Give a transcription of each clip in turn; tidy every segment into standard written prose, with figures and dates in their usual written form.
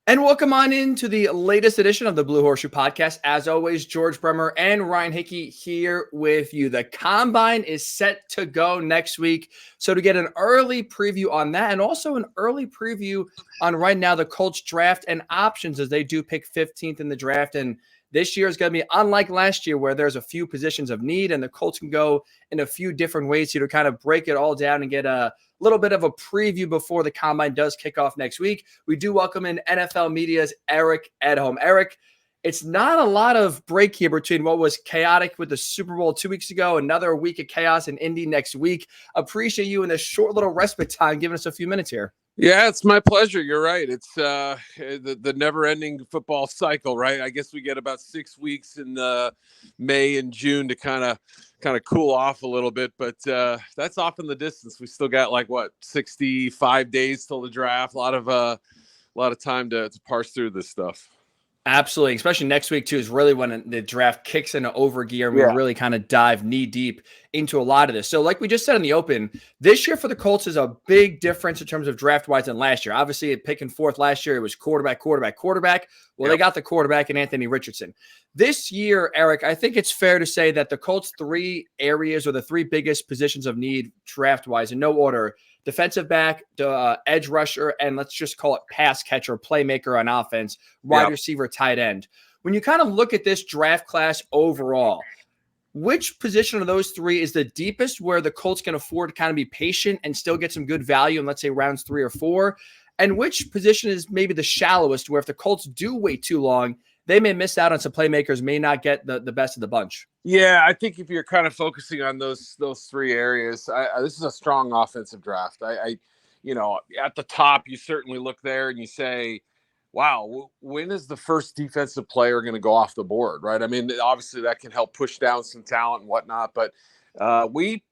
And welcome on into the latest edition of the Blue Horseshoe Podcast. As always, George Bremer and Ryan Hickey here with you. The Combine is set to go next week. So to get an early preview on that and also an early preview on right now the Colts draft and options as they do pick 15th in the draft. And this year is going to be unlike last year where there's a few positions of need and the Colts can go in a few different ways here to kind of break it all down and get a little bit of a preview before the Combine does kick off next week. We do welcome in NFL Media's Eric Edholm. Eric, it's not a lot of break here between what was chaotic with the Super Bowl 2 weeks ago, another week of chaos in Indy next week. Appreciate you in this short little respite time giving us a few minutes here. Yeah, it's my pleasure. You're right. It's the never-ending football cycle, right? I guess we get about 6 weeks in May and June to kind of cool off a little bit, but that's off in the distance. We still got 65 days till the draft. A lot of time to parse through this stuff. Absolutely, especially next week too is really when the draft kicks into overgear and we really kind of dive knee deep into a lot of this. So like we just said in the open, this year for the Colts is a big difference in terms of draft wise than last year. Obviously at picking fourth last year, it was quarterback. Well, They got the quarterback in Anthony Richardson. This year, Eric, I think it's fair to say that the Colts' three areas or the three biggest positions of need draft wise in no order: defensive back, edge rusher, and let's just call it pass catcher, playmaker on offense, wide receiver, tight end. When you kind of look at this draft class overall, which position of those three is the deepest where the Colts can afford to kind of be patient and still get some good value in, let's say, rounds 3 or 4? And which position is maybe the shallowest where if the Colts do wait too long, they may miss out on some playmakers, may not get the best of the bunch? Yeah, I think if you're kind of focusing on those three areas, this is a strong offensive draft. I at the top, you certainly look there and you say, wow, when is the first defensive player going to go off the board, right? I mean, obviously that can help push down some talent and whatnot, but we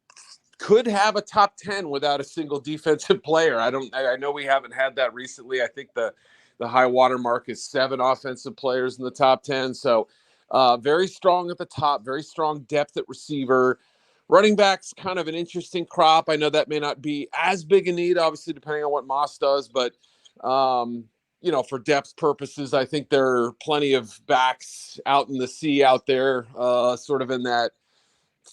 could have a top 10 without a single defensive player. I know we haven't had that recently. I think the high water mark is 7 offensive players in the top 10. So very strong at the top, very strong depth at receiver. Running back's kind of an interesting crop. I know that may not be as big a need, obviously, depending on what Moss does, but for depth purposes, I think there are plenty of backs out in the sea out there, sort of in that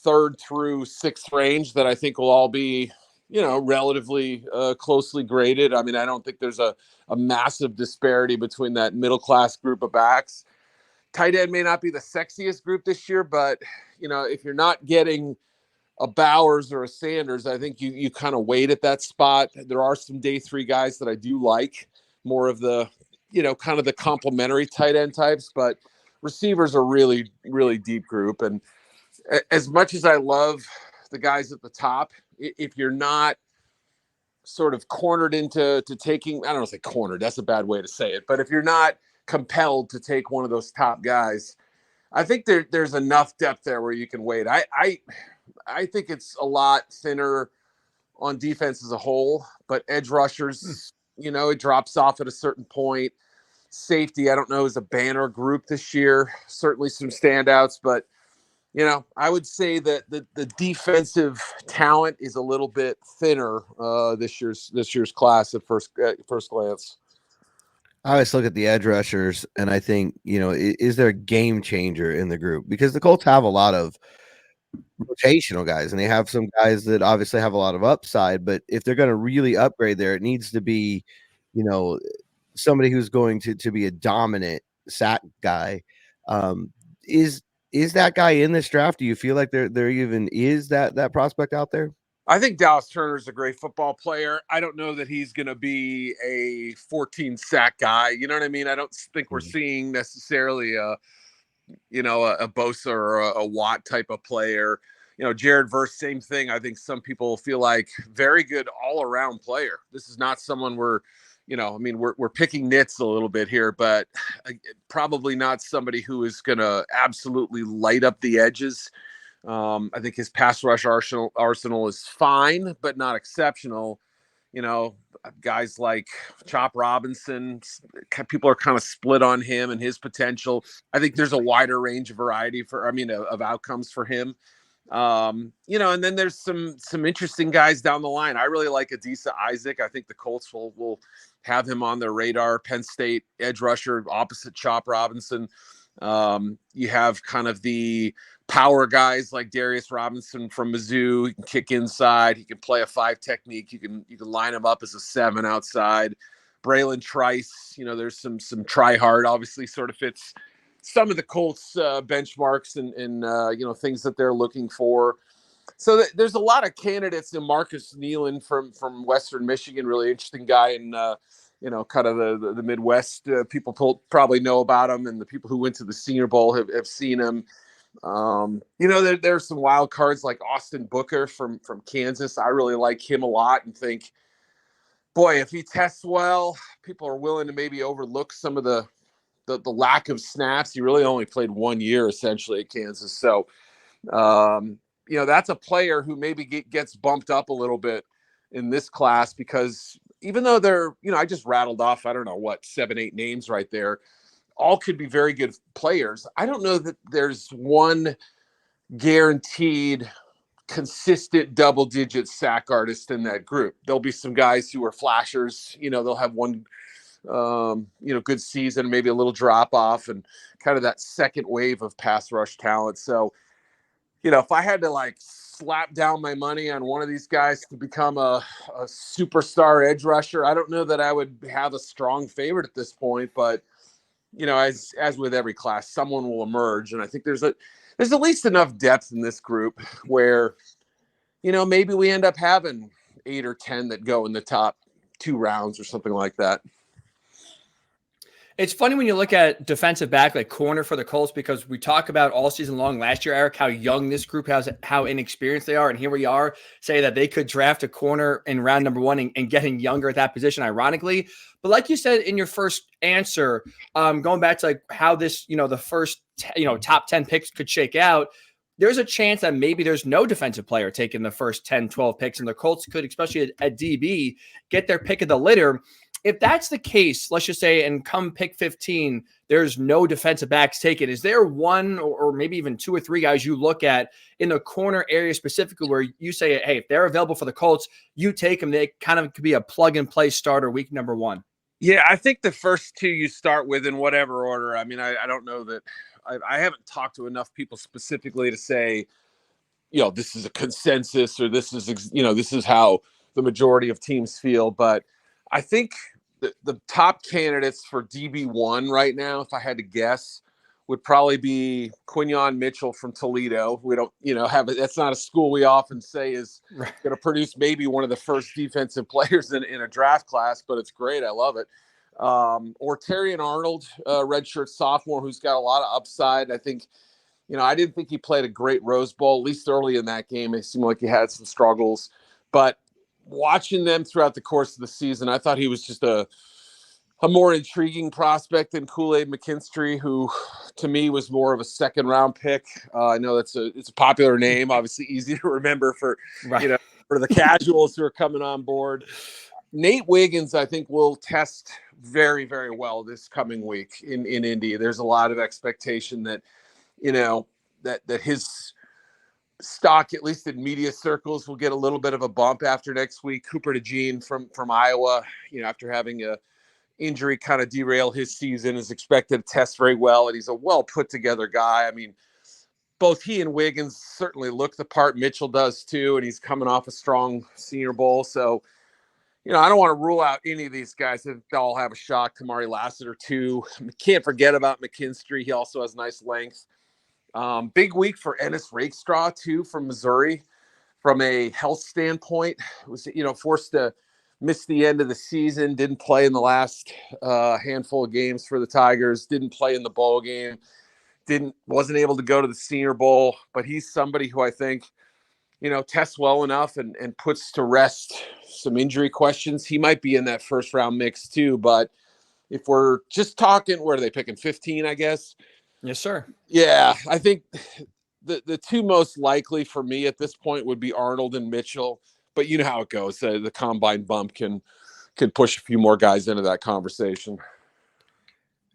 3rd through 6th range that I think will all be, relatively closely graded. I mean, I don't think there's a massive disparity between that middle-class group of backs. Tight end may not be the sexiest group this year, but, if you're not getting a Bowers or a Sanders, I think you kind of wait at that spot. There are some day 3 guys that I do like, more of the, kind of the complementary tight end types, but receivers are really, really deep group. And as much as I love the guys at the top, if you're not sort of cornered into taking, I don't want to say cornered, that's a bad way to say it, but if you're not compelled to take one of those top guys, I think there's enough depth there where you can wait. I think it's a lot thinner on defense as a whole, but edge rushers, it drops off at a certain point. Safety, I don't know, is a banner group this year. Certainly some standouts, but I would say that the defensive talent is a little bit thinner this year's class at first glance. I always look at the edge rushers and I think, is there a game changer in the group? Because the Colts have a lot of rotational guys and they have some guys that obviously have a lot of upside, but if they're going to really upgrade there, it needs to be, somebody who's going to be a dominant sack guy. Is that guy in this draft? Do you feel like there even is that prospect out there? I think Dallas Turner is a great football player. I don't know that he's going to be a 14 sack guy. You know what I mean? I don't think we're seeing necessarily a Bosa or a Watt type of player. Jared Verse, same thing. I think some people feel like very good all around player. This is not someone we're picking nits a little bit here, but probably not somebody who is going to absolutely light up the edges. I think his pass rush arsenal is fine, but not exceptional. Guys like Chop Robinson, people are kind of split on him and his potential. I think there's a wider range of variety of outcomes for him. And then there's some interesting guys down the line. I really like Adisa Isaac. I think the Colts will have him on their radar. Penn State edge rusher opposite Chop Robinson. You have kind of the power guys like Darius Robinson from Mizzou. He can kick inside. He can play a 5 technique. You can line him up as a 7 outside. Braylon Trice, there's some try hard, obviously sort of fits some of the Colts benchmarks and things that they're looking for. So there's a lot of candidates. And Marcus Nealon from Western Michigan, really interesting guy in kind of the Midwest. People probably know about him, and the people who went to the Senior Bowl have seen him. There's some wild cards like Austin Booker from Kansas. I really like him a lot and think, boy, if he tests well, people are willing to maybe overlook some of the lack of snaps. He really only played 1 year essentially at Kansas. So, that's a player who maybe gets bumped up a little bit in this class, because even though they're, I just rattled off, 7-8 names right there, all could be very good players. I don't know that there's one guaranteed consistent double-digit sack artist in that group. There'll be some guys who are flashers. They'll have one, good season, maybe a little drop off, and kind of that second wave of pass rush talent. So, if I had to slap down my money on one of these guys to become a superstar edge rusher, I don't know that I would have a strong favorite at this point, but as with every class, someone will emerge. And I think there's at least enough depth in this group where, maybe we end up having 8 or 10 that go in the top 2 rounds or something like that. It's funny when you look at defensive back, like corner for the Colts, because we talk about all season long last year, Eric, how young this group has, how inexperienced they are. And here we are say that they could draft a corner in round number 1 and getting younger at that position, ironically. But like you said in your first answer, going back to how this, the first, top 10 picks could shake out, there's a chance that maybe there's no defensive player taking the first 10, 12 picks, and the Colts could, especially at DB, get their pick of the litter. If that's the case, let's just say, and come pick 15, there's no defensive backs taken. Is there one or maybe even 2 or 3 guys you look at in the corner area specifically where you say, hey, if they're available for the Colts, you take them? They kind of could be a plug and play starter week number 1. Yeah, I think the first 2 you start with in whatever order. I mean, I don't know that I haven't talked to enough people specifically to say, this is a consensus or this is how the majority of teams feel. But I think the top candidates for DB1 right now, if I had to guess, would probably be Quinyon Mitchell from Toledo. We don't, that's not a school we often say is going to produce maybe one of the first defensive players in a draft class, but it's great. I love it. Or Terrion Arnold, redshirt sophomore, who's got a lot of upside. I think, I didn't think he played a great Rose Bowl, at least early in that game. It seemed like he had some struggles, but watching them throughout the course of the season, I thought he was just a more intriguing prospect than Kool-Aid McKinstry, who to me was more of a second round pick. I know it's a popular name, obviously easy to remember for the casuals who are coming on board. Nate Wiggins, I think, will test very, very well this coming week in Indy. There's a lot of expectation that, that his stock, at least in media circles, will get a little bit of a bump after next week. Cooper DeJean from Iowa, after having a injury kind of derail his season, is expected to test very well, and he's a well put together guy. I mean, both he and Wiggins certainly look the part. Mitchell does too, and he's coming off a strong Senior Bowl. So, I don't want to rule out any of these guys. They'll all have a shot. Kamari Lassiter too. Can't forget about McKinstry. He also has nice length. Big week for Ennis Rakestraw too, from Missouri. From a health standpoint, was forced to miss the end of the season. Didn't play in the last handful of games for the Tigers. Didn't play in the bowl game. Wasn't able to go to the Senior Bowl. But he's somebody who I think tests well enough and puts to rest some injury questions. He might be in that first round mix too. But if we're just talking, where are they picking? 15, I guess. Yes, sir. Yeah, I think the 2 most likely for me at this point would be Arnold and Mitchell. But you know how it goes. The combine bump can push a few more guys into that conversation.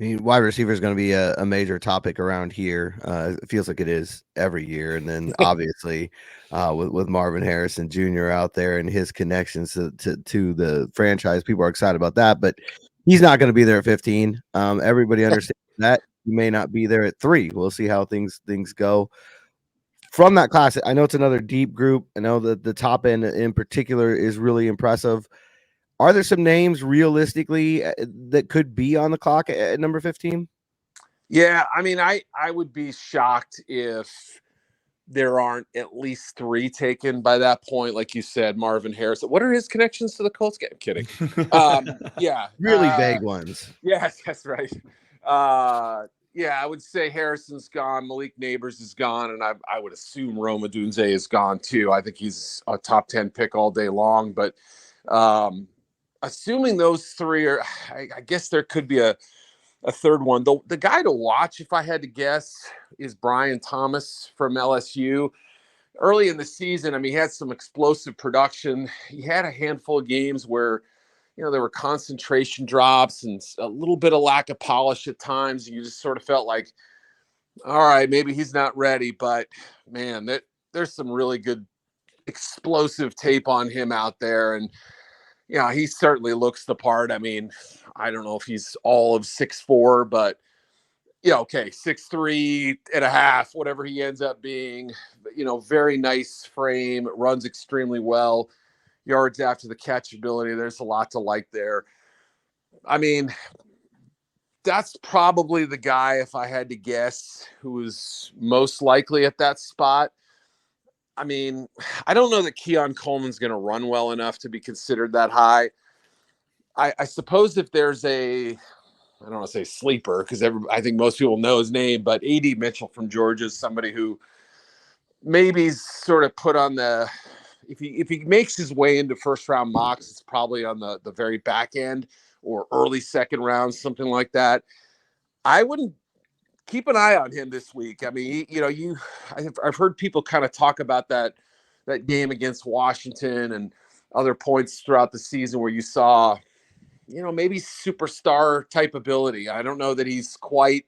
I mean, wide receiver is going to be a major topic around here. It feels like it is every year. And then obviously with Marvin Harrison Jr. out there and his connections to the franchise, people are excited about that. But he's not going to be there at 15. Everybody understands that. He may not be there at 3. We'll see how things go. From that class, I know it's another deep group. I know that the top end in particular is really impressive. Are there some names realistically that could be on the clock at number 15? Yeah, I mean, I would be shocked if there aren't at least 3 taken by that point. Like you said, Marvin Harrison. What are his connections to the Colts? I'm kidding. Yeah, Really vague ones. Yeah, that's right. Yeah, I would say Harrison's gone. Malik Neighbors is gone, and I would assume Rome Odunze is gone too. I think he's a top 10 pick all day long. But assuming those 3 are, I guess there could be a third one. The guy to watch, if I had to guess, is Brian Thomas from LSU. Early in the season, I mean, he had some explosive production. He had a handful of games where, there were concentration drops and a little bit of lack of polish at times. You just sort of felt like, all right, maybe he's not ready. But, man, there's some really good explosive tape on him out there. And, he certainly looks the part. I mean, I don't know if he's all of 6'4", but, 6'3 and a half, whatever he ends up being, very nice frame, runs extremely well. Yards after the catch ability, there's a lot to like there. I mean, that's probably the guy, if I had to guess, who is most likely at that spot. I mean, I don't know that Keon Coleman's going to run well enough to be considered that high. I suppose if there's I don't want to say sleeper, because I think most people know his name, but A.D. Mitchell from Georgia is somebody who maybe sort of put on the, if he makes his way into first round mocks, it's probably on the very back end or early second round, something like that. I wouldn't keep an eye on him this week. I mean, I've heard people kind of talk about that game against Washington and other points throughout the season where you saw, maybe superstar type ability. I don't know that he's quite,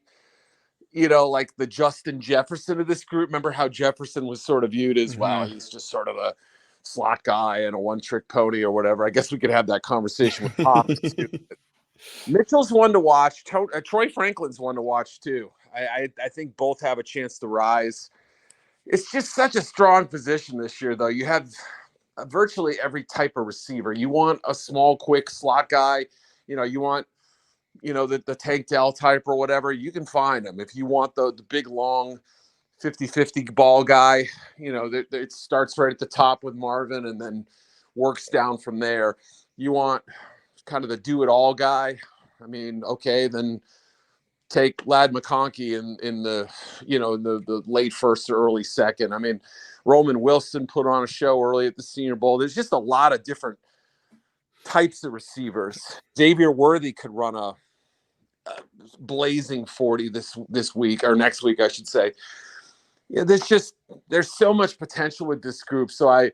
like the Justin Jefferson of this group. Remember how Jefferson was sort of viewed as, well, he's just sort of a slot guy and a one-trick pony or whatever. I guess we could have that conversation with Tom. Mitchell's one to watch. Troy Franklin's one to watch too. I think both have a chance to rise. It's just such a strong position this year, though. You have virtually every type of receiver. You want a small, quick slot guy. You want, the Tank Dell type or whatever. You can find them. If you want the big, long 50-50 ball guy, it starts right at the top with Marvin and then works down from there. You want kind of the do-it-all guy. I mean, okay, then take Ladd McConkey in the late first or early second. I mean, Roman Wilson put on a show early at the Senior Bowl. There's just a lot of different types of receivers. Xavier Worthy could run a blazing 40 this week or next week, I should say. Yeah, there's so much potential with this group. So on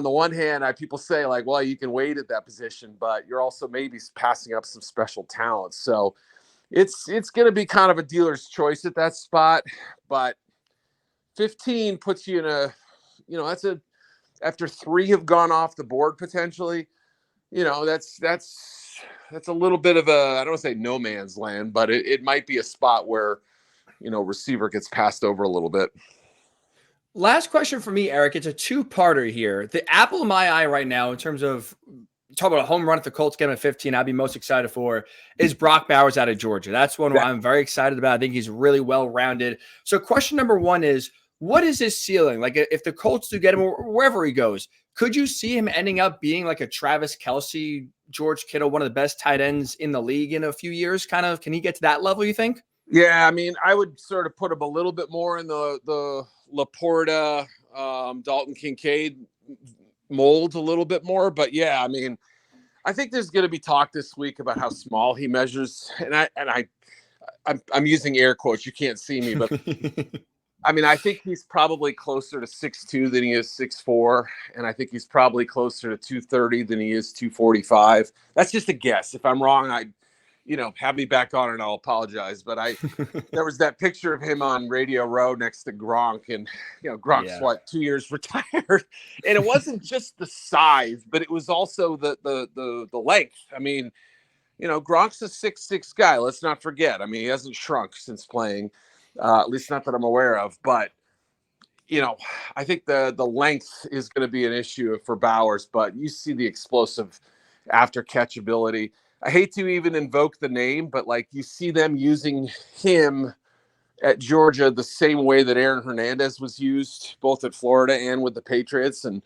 the one hand, people say like, well, you can wait at that position, but you're also maybe passing up some special talents. So it's going to be kind of a dealer's choice at that spot, but 15 puts you in that's after 3 have gone off the board potentially, that's a little bit of I don't want to say no man's land, but it might be a spot where, receiver gets passed over a little bit. Last question for me, Eric. It's a 2-parter here. The apple of my eye right now in terms of talk about a home run at the Colts getting at 15, I'd be most excited for is Brock Bowers out of Georgia. That's one I'm very excited about. I think he's really well-rounded. So question number 1 is, what is his ceiling? Like if the Colts do get him wherever he goes, could you see him ending up being like a Travis Kelce, George Kittle, one of the best tight ends in the league in a few years? Kind of, can he get to that level, you think? Yeah, I mean, I would sort of put him a little bit more in the Laporta, Dalton Kincaid mold a little bit more. But yeah, I mean, I think there's going to be talk this week about how small he measures, and I'm using air quotes. You can't see me, but I mean, I think he's probably closer to 6'2" than he is 6'4", and I think he's probably closer to 230 than he is 245. That's just a guess. If I'm wrong, have me back on and I'll apologize. But there was that picture of him on Radio Row next to Gronk, and Gronk's 2 years retired, and it wasn't just the size, but it was also the length. I mean, Gronk's a 6'6" guy. Let's not forget. I mean, he hasn't shrunk since playing, at least not that I'm aware of. But I think the length is going to be an issue for Bowers. But you see the explosive after catch ability. I hate to even invoke the name, but like you see them using him at Georgia the same way that Aaron Hernandez was used, both at Florida and with the Patriots. And,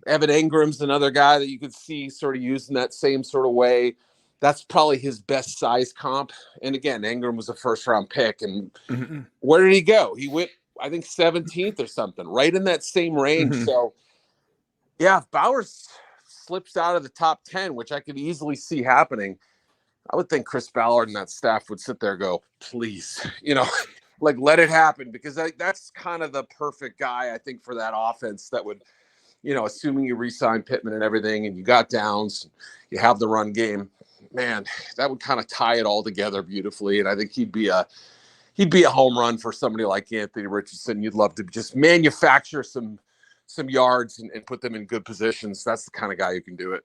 Evan Ingram's another guy that you could see sort of used in that same sort of way. That's probably his best size comp. And again, Ingram was a first-round pick. And where did he go? He went, I think, 17th or something, right in that same range. So, yeah, if Bowers slips out of the top 10, which I could easily see happening, I would think Chris Ballard and that staff would sit there and go, please, like let it happen, because that's kind of the perfect guy, I think, for that offense that would, assuming you re-sign Pittman and everything and you got Downs, you have the run game, man, that would kind of tie it all together beautifully. And I think he'd be a home run for somebody like Anthony Richardson. You'd love to just manufacture some yards and put them in good positions. That's the kind of guy who can do it.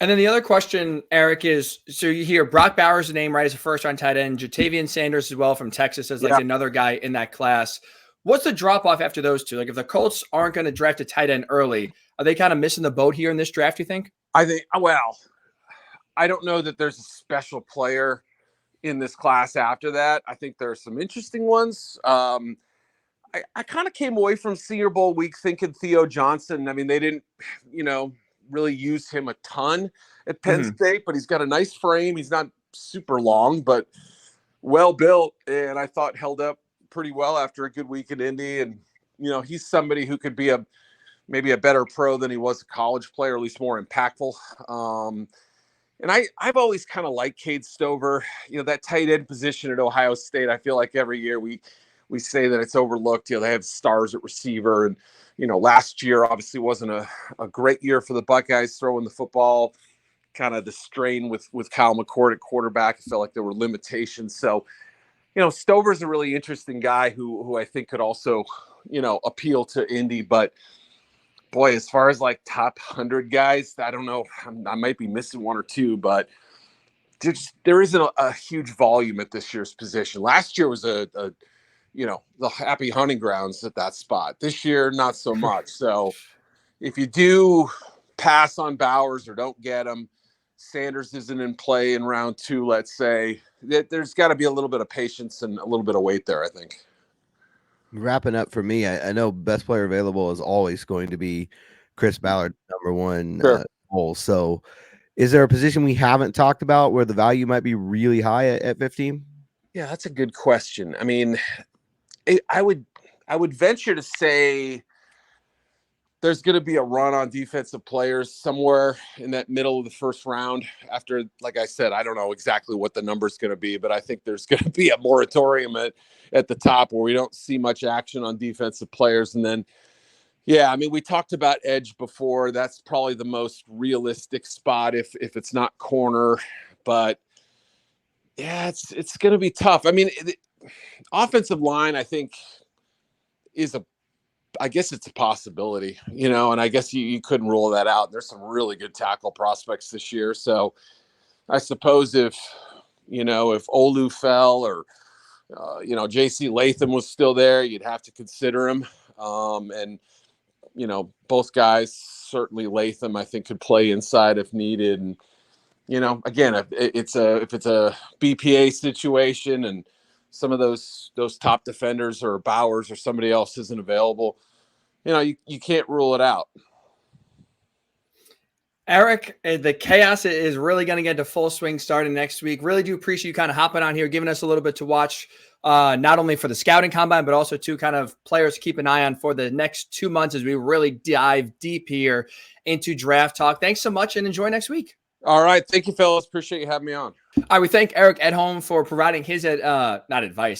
And then the other question, Eric, is, so you hear Brock Bowers' name, right, as a first-round tight end, Jatavian Sanders as well from Texas as another guy in that class. What's the drop-off after those two? Like if the Colts aren't going to draft a tight end early, are they kind of missing the boat here in this draft, you think? I don't know that there's a special player in this class after that. I think there are some interesting ones. I kind of came away from Senior Bowl week thinking Theo Johnson. I mean, they didn't, really use him a ton at Penn State, but he's got a nice frame. He's not super long, but well built, and I thought held up pretty well after a good week in Indy. And, he's somebody who could be maybe a better pro than he was a college player, at least more impactful. And I've always kind of liked Cade Stover, that tight end position at Ohio State. I feel like every year we say that it's overlooked. They have stars at receiver, and last year obviously wasn't a great year for the Buckeyes throwing the football. Kind of the strain with Kyle McCord at quarterback. I felt like there were limitations. So, Stover's a really interesting guy who I think could also, appeal to Indy. But boy, as far as like top 100 guys, I don't know. I might be missing one or two, but there isn't a huge volume at this year's position. Last year was the happy hunting grounds at that spot. This year, not so much. So if you do pass on Bowers or don't get him, Sanders isn't in play in round 2, let's say, there's got to be a little bit of patience and a little bit of weight there, I think. Wrapping up for me, I know best player available is always going to be Chris Ballard, number one goal. So is there a position we haven't talked about where the value might be really high at 15? Yeah, that's a good question. I mean, I would venture to say there's going to be a run on defensive players somewhere in that middle of the first round after, like I said, I don't know exactly what the number is going to be, but I think there's going to be a moratorium at the top where we don't see much action on defensive players. And then, yeah, I mean, we talked about edge before. That's probably the most realistic spot if it's not corner, but yeah, it's going to be tough. I mean, offensive line, I think, I guess it's a possibility, and I guess you couldn't rule that out. There's some really good tackle prospects this year. So I suppose if Olu fell or, JC Latham was still there, you'd have to consider him. And, both guys, certainly Latham, I think could play inside if needed. And, again, if it's a BPA situation and some of those top defenders or Bowers or somebody else isn't available, you can't rule it out. Eric, the chaos is really going to get into full swing starting next week. Really do appreciate you kind of hopping on here, giving us a little bit to watch, not only for the scouting combine, but also to kind of players to keep an eye on for the next 2 months as we really dive deep here into draft talk. Thanks so much and enjoy next week. All right. Thank you, fellas. Appreciate you having me on. All right. We thank Eric Edholm for providing his,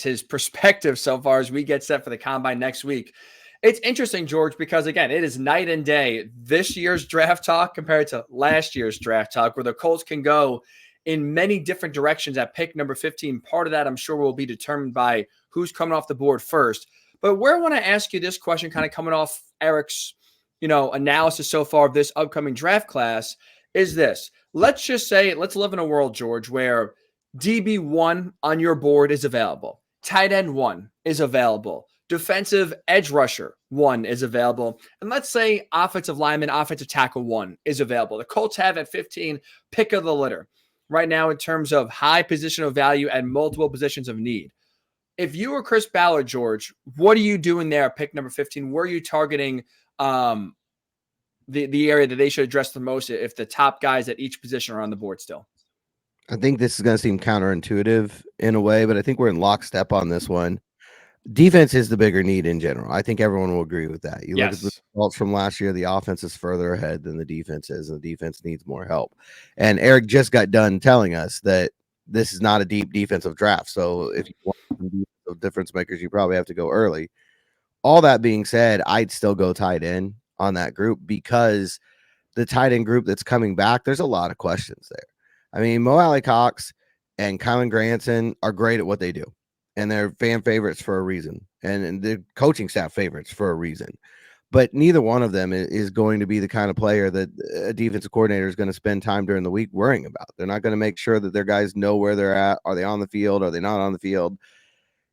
his perspective so far as we get set for the combine next week. It's interesting, George, because, again, it is night and day this year's draft talk compared to last year's draft talk, where the Colts can go in many different directions at pick number 15. Part of that, I'm sure, will be determined by who's coming off the board first. But where I want to ask you this question, kind of coming off Eric's, analysis so far of this upcoming draft class, is this. Let's just say, let's live in a world, George, where DB1 on your board is available. Tight end 1 is available. Defensive edge rusher 1 is available. And let's say offensive lineman, offensive tackle 1 is available. The Colts have at 15 pick of the litter right now in terms of high positional value and multiple positions of need. If you were Chris Ballard, George, what are you doing there at pick number 15? Where are you targeting the area that they should address the most if the top guys at each position are on the board still? I think this is going to seem counterintuitive in a way, but I think we're in lockstep on this one. Defense is the bigger need in general. I think everyone will agree with that. You look at the results from last year, the offense is further ahead than the defense is, and the defense needs more help. And Eric just got done telling us that this is not a deep defensive draft. So if you want some defensive difference makers, you probably have to go early. All that being said, I'd still go tight end on that group because the tight end group that's coming back, there's a lot of questions there. I mean, Mo Alley-Cox and Kylan Granson are great at what they do. And they're fan favorites for a reason. And the coaching staff favorites for a reason. But neither one of them is going to be the kind of player that a defensive coordinator is going to spend time during the week worrying about. They're not going to make sure that their guys know where they're at. Are they on the field? Are they not on the field?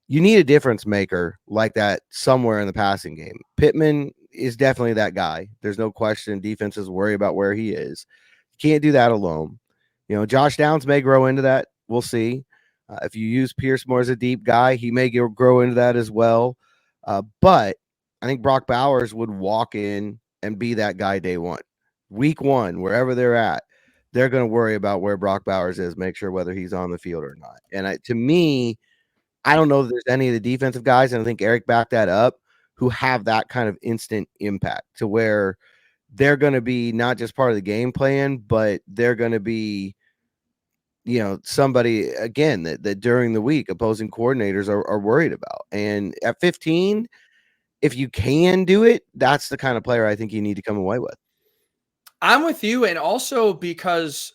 You need a difference maker like that somewhere in the passing game. Pittman is definitely that guy. There's no question. Defenses worry about where he is. You can't do that alone. Josh Downs may grow into that. We'll see. If you use Pierce more as a deep guy, he may grow into that as well. But I think Brock Bowers would walk in and be that guy day one. Week one, wherever they're at, they're going to worry about where Brock Bowers is, make sure whether he's on the field or not. And to me, I don't know that there's any of the defensive guys, and I think Eric backed that up, who have that kind of instant impact to where they're going to be not just part of the game plan, but they're going to be somebody again that during the week opposing coordinators are worried about. And at 15, if you can do it, that's the kind of player I think you need to come away with. I'm with you. And also because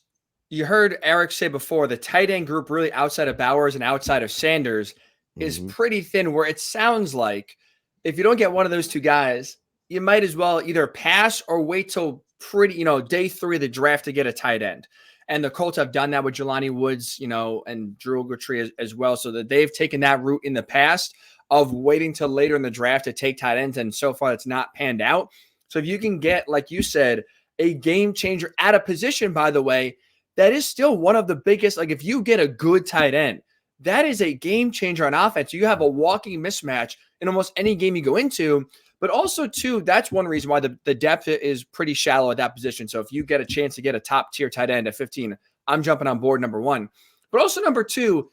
you heard Eric say before, the tight end group really outside of Bowers and outside of Sanders is pretty thin, where it sounds like if you don't get one of those two guys, you might as well either pass or wait till day 3 of the draft to get a tight end. And the Colts have done that with Jelani Woods, and Drew Ogletree as well, so that they've taken that route in the past of waiting till later in the draft to take tight ends, and so far it's not panned out. So if you can get, like you said, a game changer at a position, by the way, that is still one of the biggest. Like if you get a good tight end, that is a game changer on offense. You have a walking mismatch in almost any game you go into. But also, too, that's one reason why the depth is pretty shallow at that position. So if you get a chance to get a top-tier tight end at 15, I'm jumping on board, number 1. But also, number 2,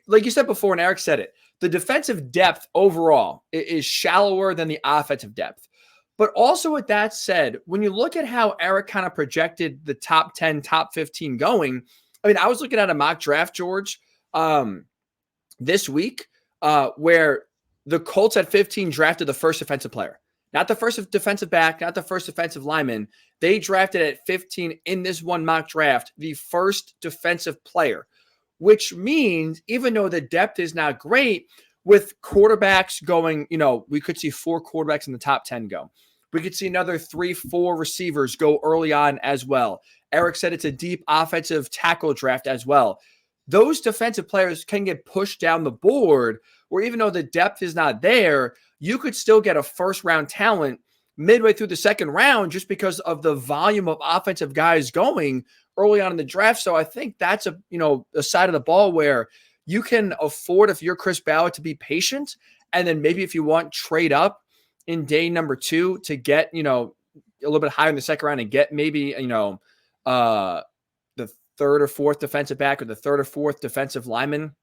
like you said before, and Eric said it, the defensive depth overall is shallower than the offensive depth. But also with that said, when you look at how Eric kind of projected the top 10, top 15 going, I mean, I was looking at a mock draft, George, this week where the Colts at 15 drafted the first defensive player, not the first defensive back, not the first defensive lineman. They drafted at 15 in this one mock draft, the first defensive player, which means even though the depth is not great with quarterbacks going, we could see 4 quarterbacks in the top 10 go. We could see another 3-4 receivers go early on as well. Eric said it's a deep offensive tackle draft as well. Those defensive players can get pushed down the board, where even though the depth is not there, you could still get a first-round talent midway through the second round just because of the volume of offensive guys going early on in the draft. So I think that's a side of the ball where you can afford, if you're Chris Ballard, to be patient. And then maybe if you want, trade up in day number 2 to get, a little bit higher in the second round and get maybe, the 3rd or 4th defensive back or the 3rd or 4th defensive lineman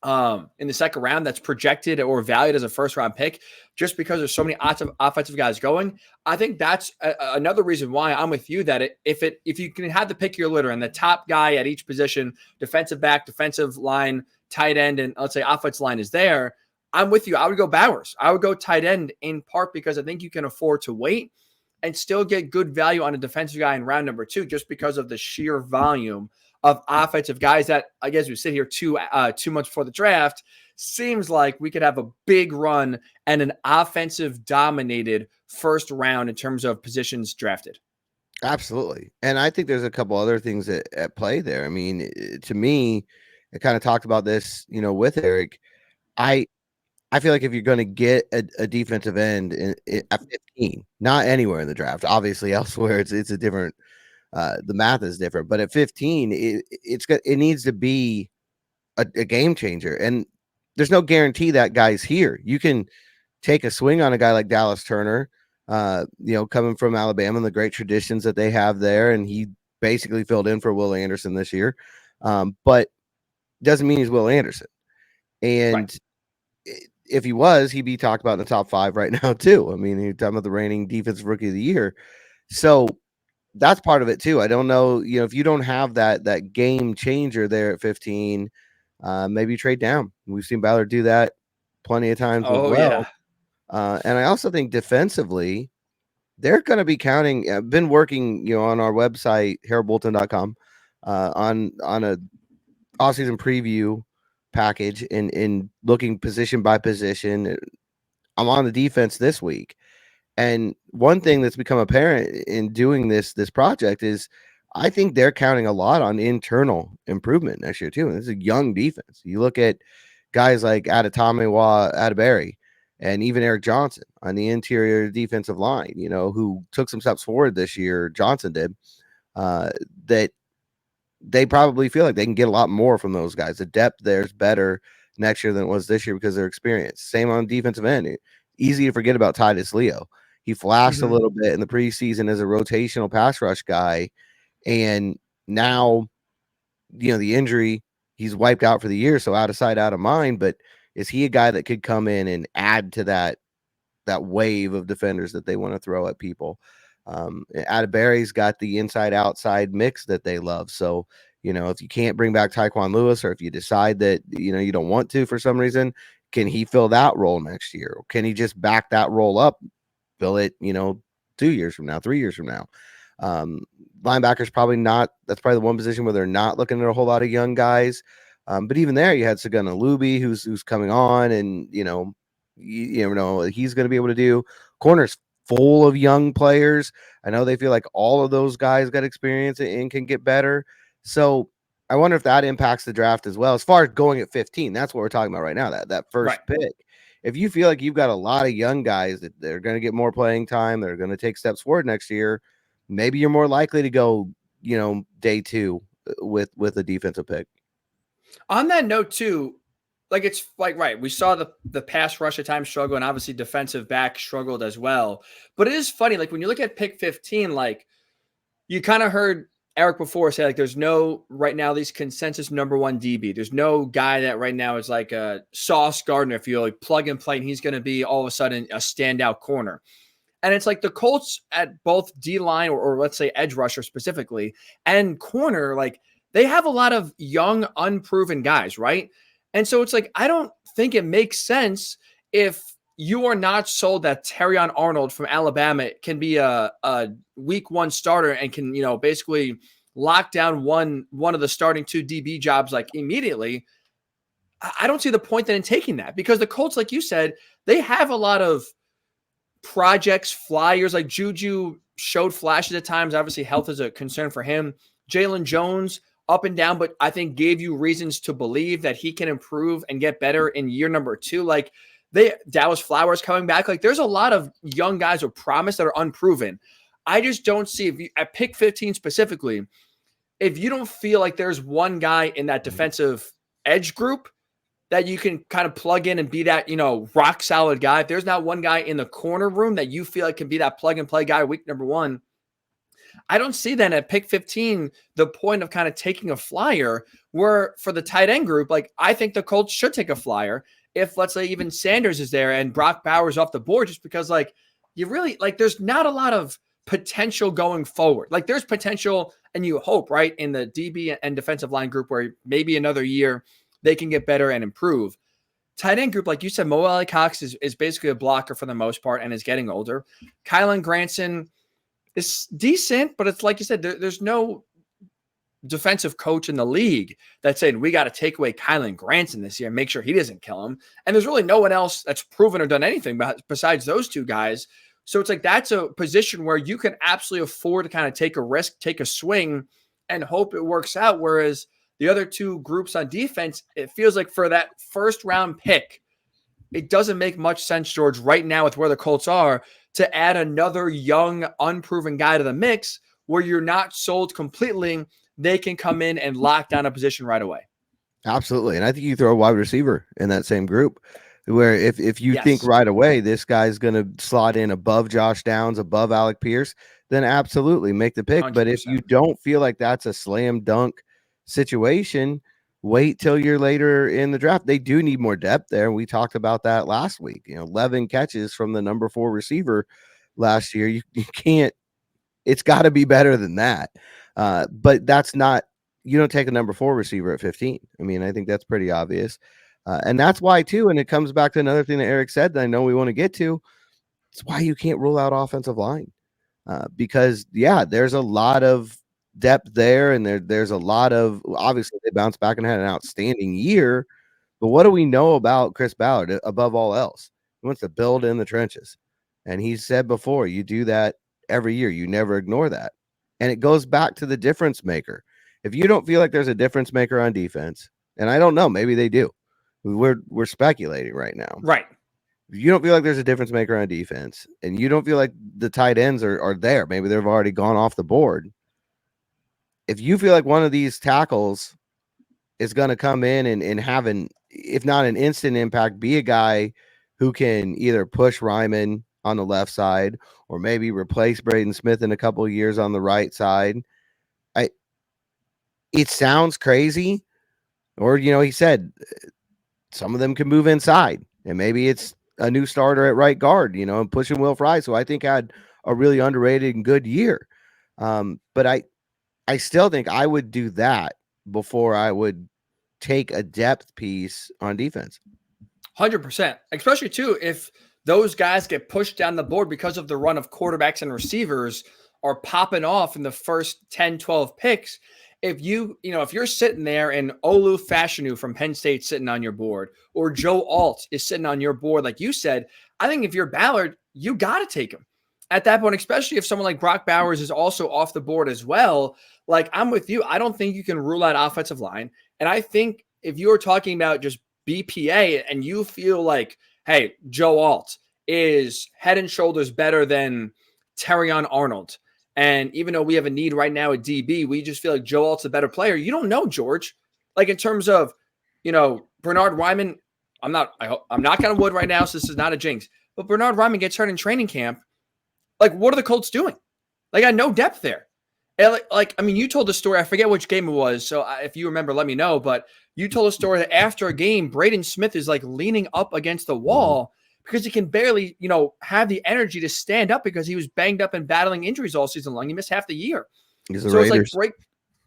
in the second round that's projected or valued as a first-round pick just because there's so many offensive guys going. I think that's another reason why I'm with you that if you can have the pick of your litter and the top guy at each position, defensive back, defensive line, tight end, and let's say offensive line is there, I'm with you. I would go Bowers. I would go tight end in part because I think you can afford to wait and still get good value on a defensive guy in round number 2 just because of the sheer volume of offensive guys that, I guess we sit here 2 months before the draft, seems like we could have a big run and an offensive dominated first round in terms of positions drafted. Absolutely. And I think there's a couple other things at play there. I mean, to me, I kind of talked about this, with Eric. I feel like if you're going to get a defensive end at 15, not anywhere in the draft, obviously elsewhere, it's a different, the math is different, but at 15, it needs to be a game changer. And there's no guarantee that guy's here. You can take a swing on a guy like Dallas Turner, coming from Alabama and the great traditions that they have there. And he basically filled in for Will Anderson this year. But doesn't mean he's Will Anderson. And if he was, he'd be talked about in the top 5 right now too. I mean, you're talking about the reigning defensive rookie of the year. So that's part of it too. I don't know, if you don't have that game changer there at 15, maybe you trade down. We've seen Ballard do that plenty of times as well. Yeah. And I also think defensively, they're going to be counting. I've been working, on our website, haroldbolton.com, on a offseason preview package in looking position by position. I'm on the defense this week. And one thing that's become apparent in doing this project is I think they're counting a lot on internal improvement next year too. And this is a young defense. You look at guys like Adetomiwa Adebari and even Eric Johnson on the interior defensive line, who took some steps forward this year. Johnson did, that they probably feel like they can get a lot more from those guys. The depth there's better next year than it was this year because of their experience. Same on defensive end. Easy to forget about Titus Leo. He flashed a little bit in the preseason as a rotational pass rush guy. And now, the injury, he's wiped out for the year. So out of sight, out of mind. But is he a guy that could come in and add to that wave of defenders that they want to throw at people? Adebari's got the inside outside mix that they love. So, if you can't bring back Tyquan Lewis, or if you decide that, you don't want to for some reason, can he fill that role next year? Or can he just back that role up, fill it, 2 years from now, 3 years from now? Linebacker's probably not. That's probably the one position where they're not looking at a whole lot of young guys. But even there, you had Saguna Luby, who's coming on, and you never know what he's going to be able to do. Corners full of young players. I know they feel like all of those guys got experience and can get better. So I wonder if that impacts the draft as well. As far as going at 15, that's what we're talking about right now. That first pick. If you feel like you've got a lot of young guys that they're going to get more playing time, they're going to take steps forward next year, maybe you're more likely to go, day 2 with a defensive pick. On that note too, it's like, we saw the pass rush at times struggle, and obviously defensive back struggled as well. But it is funny, when you look at pick 15, you kind of heard Eric before say, there's no, right now, these consensus number 1 DB. There's no guy that right now is like a Sauce Gardner, if you plug and play, and he's going to be all of a sudden a standout corner. And it's like the Colts at both D-line or let's say edge rusher specifically and corner, they have a lot of young, unproven guys, right? And so it's I don't think it makes sense if you are not sold that Terrion Arnold from Alabama can be a week 1 starter and can, basically lock down one of the starting 2 DB jobs immediately. I don't see the point then in taking that, because the Colts, like you said, they have a lot of projects, flyers. Juju showed flashes at times. Obviously, health is a concern for him. Jalen Jones, up and down, but I think gave you reasons to believe that he can improve and get better in year number 2. Dallas Flowers coming back. There's a lot of young guys with promise that are unproven. I just don't see, if you at pick 15 specifically, if you don't feel like there's one guy in that defensive edge group that you can kind of plug in and be that, rock solid guy. If there's not one guy in the corner room that you feel like can be that plug and play guy week number 1, I don't see then at pick 15 the point of kind of taking a flyer, where for the tight end group, I think the Colts should take a flyer if, let's say, even Sanders is there and Brock Bowers off the board, just because you really there's not a lot of potential going forward. There's potential, and you hope, right, in the DB and defensive line group where maybe another year they can get better and improve. Tight end group, like you said, Mo Alley Cox is basically a blocker for the most part and is getting older. Kylan Granson is decent, but it's like you said, there's no defensive coach in the league that's saying we got to take away Kylan Granson this year and make sure he doesn't kill him. And there's really no one else that's proven or done anything besides those two guys. So it's like that's a position where you can absolutely afford to kind of take a risk, take a swing, and hope it works out. Whereas the other two groups on defense, it feels like for that first round pick, it doesn't make much sense, George, right now with where the Colts are to add another young, unproven guy to the mix where you're not sold completely. They can come in and lock down a position right away. Absolutely. And I think you throw a wide receiver in that same group where if you think right away this guy's going to slot in above Josh Downs, above Alec Pierce, then absolutely make the pick. 100%. But if you don't feel like that's a slam dunk situation, wait till you're later in the draft. They do need more depth there. We talked about that last week. 11 catches from the number 4 receiver last year. You can't, it's got to be better than that. But that's not, you don't take a number 4 receiver at 15. I mean, I think that's pretty obvious. And that's why too, and it comes back to another thing that Eric said that I know we want to get to. It's why you can't rule out offensive line. Because there's a lot of depth there, and there's a lot of, obviously they bounced back and had an outstanding year. But what do we know about Chris Ballard above all else? He wants to build in the trenches. And he said before, you do that every year. You never ignore that. And it goes back to the difference maker. If you don't feel like there's a difference maker on defense, and I don't know, maybe they do. We're speculating right now. Right. If you don't feel like there's a difference maker on defense, and you don't feel like the tight ends are there, maybe they've already gone off the board. If you feel like one of these tackles is going to come in and have if not an instant impact, be a guy who can either push Ryman on the left side or maybe replace Braden Smith in a couple of years on the right side. It sounds crazy. Or, he said some of them can move inside, and maybe it's a new starter at right guard, and pushing Will Fry. So I think had a really underrated and good year. But I still think I would do that before I would take a depth piece on defense. 100%, especially too, if those guys get pushed down the board because of the run of quarterbacks and receivers are popping off in the first 10, 12 picks. If if you're sitting there and Olu Fashanu from Penn State sitting on your board, or Joe Alt is sitting on your board, like you said, I think if you're Ballard, you got to take him at that point, especially if someone like Brock Bowers is also off the board as well. Like, I'm with you. I don't think you can rule out offensive line. And I think if you're talking about just BPA and you feel like, hey, Joe Alt is head and shoulders better than Terrion Arnold, and even though we have a need right now at DB, we just feel like Joe Alt's a better player. You don't know, George. Like, in terms of, Bernard Wyman, I'm knocking on wood right now, so this is not a jinx. But Bernard Wyman gets hurt in training camp. Like, what are the Colts doing? Like, I got no depth there. And you told the story. I forget which game it was. So if you remember, let me know. But you told a story that after a game, Braden Smith is like leaning up against the wall because he can barely, have the energy to stand up because he was banged up and battling injuries all season long. He missed half the year. So Raiders. It's like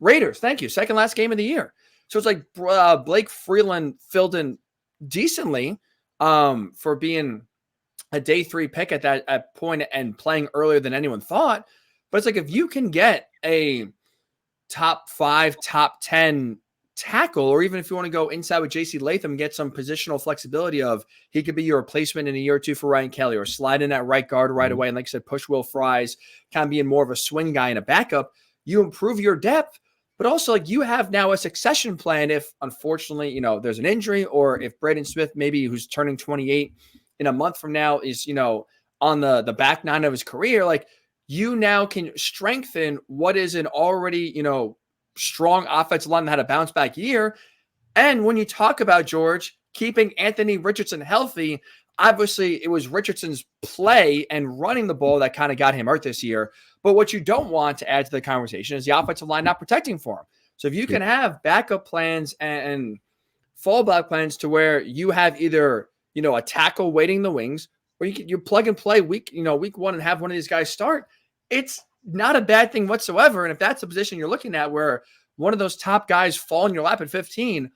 Raiders. Thank you. Second last game of the year. So it's like Blake Freeland filled in decently for being a day 3 pick at that point and playing earlier than anyone thought. But it's like, if you can get a top 5, top 10 tackle, or even if you want to go inside with JC Latham and get some positional flexibility of he could be your replacement in a year or two for Ryan Kelly, or slide in at right guard right away. And like I said, push Will Fries, kind of being more of a swing guy and a backup, you improve your depth. But also, like, you have now a succession plan if, unfortunately, there's an injury, or if Braden Smith, maybe who's turning 28 in a month from now, is, on the back nine of his career. Like, you now can strengthen what is an already, strong offensive line that had a bounce back year. And when you talk about, George, keeping Anthony Richardson healthy, obviously it was Richardson's play and running the ball that kind of got him hurt this year. But what you don't want to add to the conversation is the offensive line not protecting for him. So if you can have backup plans and fallback plans to where you have either, a tackle waiting in the wings, or you plug and play week 1 and have one of these guys start, it's not a bad thing whatsoever. And if that's the position you're looking at where one of those top guys fall in your lap at 15,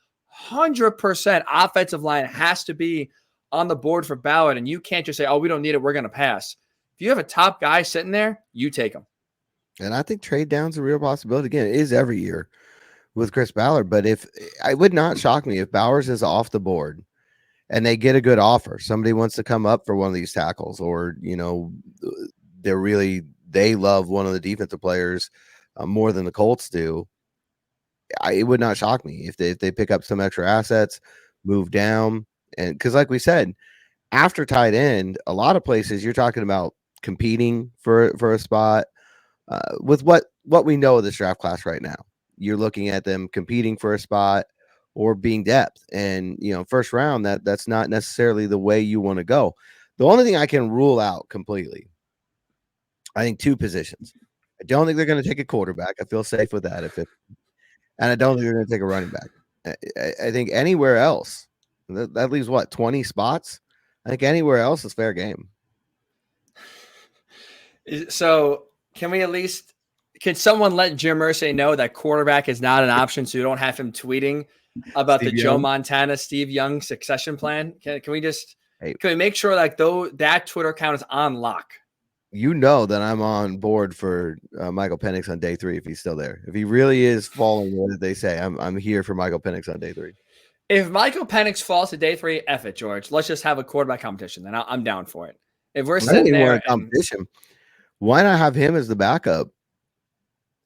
100% offensive line has to be on the board for Ballard. And you can't just say, oh, we don't need it, we're going to pass. If you have a top guy sitting there, you take him. And I think trade down's a real possibility. Again, it is every year. with Chris Ballard. But if I would not shock me if Bowers is off the board and they get a good offer, somebody wants to come up for one of these tackles, or they love one of the defensive players more than the Colts do. It would not shock me if they pick up some extra assets, move down, and because like we said, after tight end, a lot of places you're talking about competing for a spot. With what we know of this draft class right now, you're looking at them competing for a spot or being depth, and first round that's not necessarily the way you want to go. The only thing I can rule out completely, I think, two positions. I don't think they're going to take a quarterback. I feel safe with that. And I don't think they're going to take a running back. I think anywhere else, that leaves 20 spots. I think anywhere else is fair game. So can someone let Jim Irsay know that quarterback is not an option, so you don't have him tweeting about the Joe Montana, Steve Young succession plan? Can we make sure that Twitter account is on lock? That I'm on board for Michael Penix on day 3 if he's still there. If he really is following what they say, I'm here for Michael Penix on day 3. If Michael Penix falls to day 3, F it, George. Let's just have a quarterback competition. Then I'm down for it. If we're sitting there, competition, why not have him as the backup?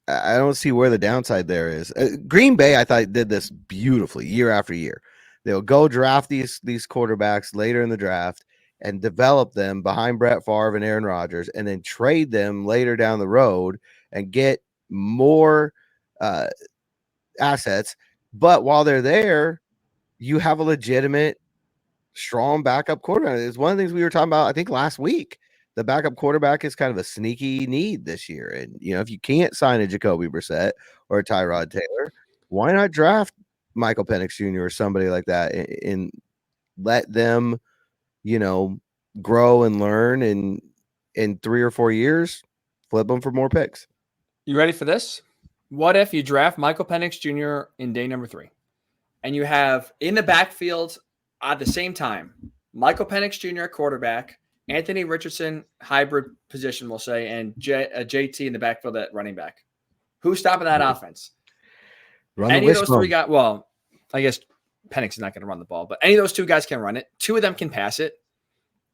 I don't see where the downside there is. Green Bay, I thought, did this beautifully year after year. They'll go draft these quarterbacks later in the draft and develop them behind Brett Favre and Aaron Rodgers, and then trade them later down the road and get more assets. But while they're there, you have a legitimate, strong backup quarterback. It's one of the things we were talking about, I think, last week. The backup quarterback is kind of a sneaky need this year. And, if you can't sign a Jacoby Brissett or a Tyrod Taylor, why not draft Michael Penix Jr. or somebody like that and let them grow and learn, and in 3 or 4 years, flip them for more picks. You ready for this? What if you draft Michael Penix Jr. in day number 3, and you have in the backfield at the same time Michael Penix Jr. quarterback, Anthony Richardson hybrid position, we'll say, and JT in the backfield at running back? Who's stopping that offense? Any of those 3 guys? Well, I guess Penix is not going to run the ball, but any of those 2 guys can run it. 2 of them can pass it.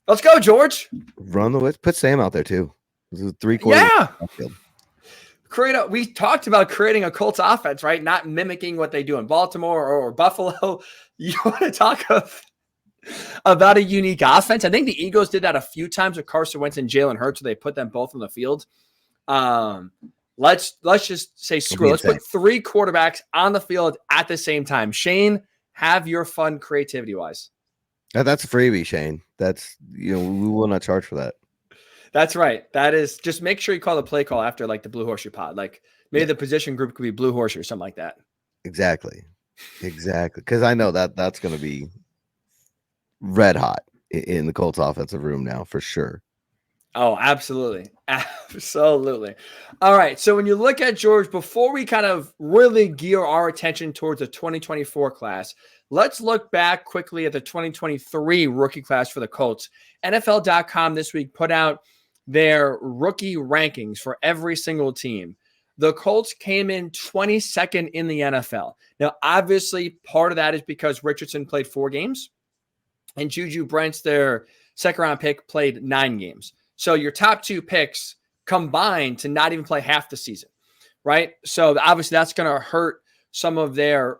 Let's go, George. Run the width. Put Sam out there too. This is 3 quarters. Yeah. We talked about creating a Colts offense, right? Not mimicking what they do in Baltimore or Buffalo. You want to talk about a unique offense? I think the Eagles did that a few times with Carson Wentz and Jalen Hurts, where they put them both on the field. Let's just say screw. Let's put 3 quarterbacks on the field at the same time. Shane, have your fun creativity wise. That's a freebie, Shane. That's we will not charge for that. That's right. That is, just make sure you call the play call after the Blue Horseshoe pod. Maybe the position group could be Blue Horseshoe or something like that. Exactly. Because I know that's going to be red hot in the Colts offensive room now for sure. Oh, absolutely. Absolutely. All right. So when you look at George, before we kind of really gear our attention towards the 2024 class, let's look back quickly at the 2023 rookie class for the Colts. NFL.com this week put out their rookie rankings for every single team. The Colts came in 22nd in the NFL. Now, obviously, part of that is because Richardson played 4 games and Juju Brents, their second-round pick, played 9 games. So your top 2 picks combined to not even play half the season, right? So obviously that's going to hurt some of their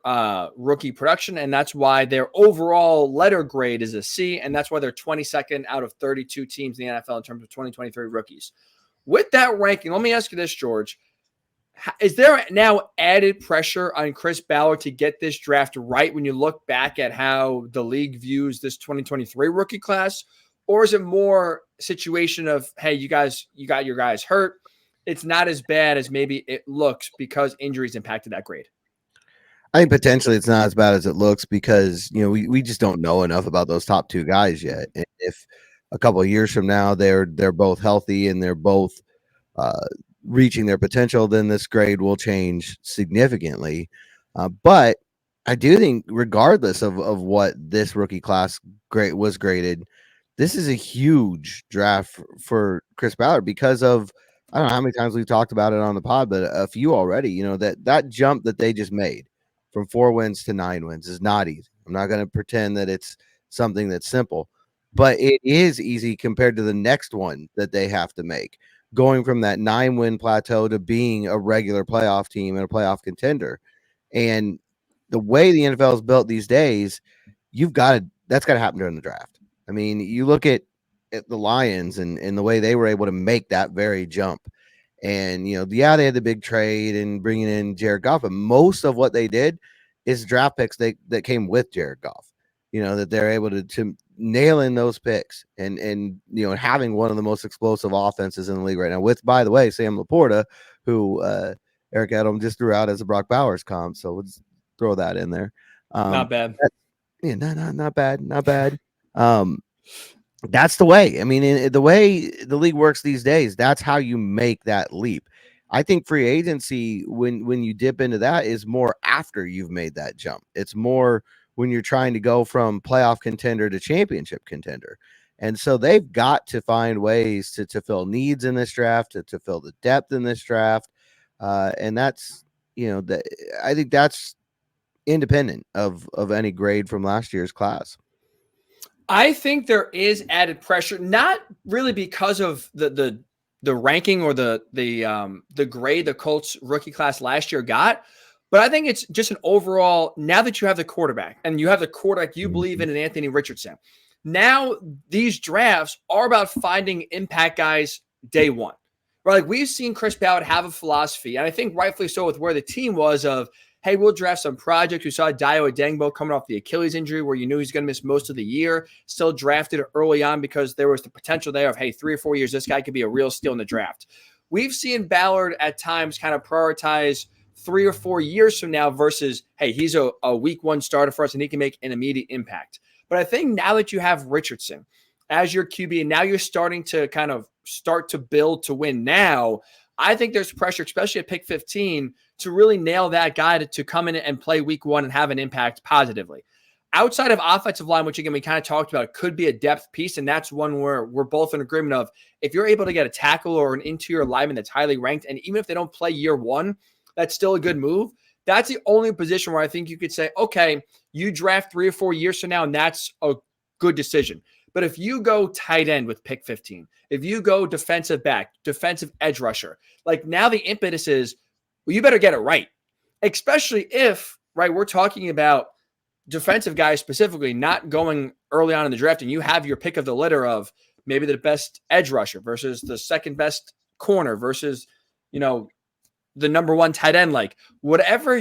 rookie production, and that's why their overall letter grade is a C, and that's why they're 22nd out of 32 teams in the NFL in terms of 2023 rookies. With that ranking, let me ask you this, George. Is there now added pressure on Chris Ballard to get this draft right when you look back at how the league views this 2023 rookie class? Or is it more situation of, hey, you got your guys hurt. It's not as bad as maybe it looks because injuries impacted that grade? I think potentially it's not as bad as it looks because, we just don't know enough about those top 2 guys yet. And if a couple of years from now they're both healthy and they're both reaching their potential, then this grade will change significantly. But I do think regardless of what this rookie class was graded, this is a huge draft for Chris Ballard because of, I don't know how many times we've talked about it on the pod, but a few already, that jump that they just made from 4 wins to 9 wins is not easy. I'm not going to pretend that it's something that's simple, but it is easy compared to the next one that they have to make, going from that 9-win plateau to being a regular playoff team and a playoff contender. And the way the NFL is built these days, that's got to happen during the draft. I mean, you look at the Lions and the way they were able to make that very jump. And, they had the big trade and bringing in Jared Goff, but most of what they did is draft picks that came with Jared Goff, that they're able to nail in those picks and having one of the most explosive offenses in the league right now with, by the way, Sam Laporta, who Eric Edholm just threw out as a Brock Bowers comp. So we'll just throw that in there. Not bad. Not bad. That's the way. I mean, the way the league works these days, that's how you make that leap. I think free agency, when you dip into that, is more after you've made that jump. It's more when you're trying to go from playoff contender to championship contender. And so they've got to find ways to fill needs in this draft, to fill the depth in this draft. And that's, I think that's independent of any grade from last year's class. I think there is added pressure, not really because of the ranking or the grade the Colts rookie class last year got, but I think it's just an overall, now that you have the quarterback and you have the quarterback you believe in Anthony Richardson, now these drafts are about finding impact guys day one. Right? Like we've seen Chris Ballard have a philosophy, and I think rightfully so with where the team was of, hey, we'll draft some projects. We saw Dayo Adengbo coming off the Achilles injury where you knew he's going to miss most of the year. Still drafted early on because there was the potential there of, hey, 3 or 4 years, this guy could be a real steal in the draft. We've seen Ballard at times kind of prioritize 3 or 4 years from now versus, hey, he's a week one starter for us and he can make an immediate impact. But I think now that you have Richardson as your QB and now you're starting to kind of start to build to win now, I think there's pressure, especially at pick 15, to really nail that guy to come in and play week one and have an impact positively. Outside of offensive line, which again, we kind of talked about, could be a depth piece. And that's one where we're both in agreement of, if you're able to get a tackle or an interior lineman that's highly ranked, and even if they don't play year one, that's still a good move. That's the only position where I think you could say, okay, you draft 3 or 4 years from now, and that's a good decision. But if you go tight end with pick 15, if you go defensive back, defensive edge rusher, like now the impetus is, well, you better get it right. Especially if, right, we're talking about defensive guys specifically not going early on in the draft and you have your pick of the litter of maybe the best edge rusher versus the second best corner versus, the number one tight end, like whatever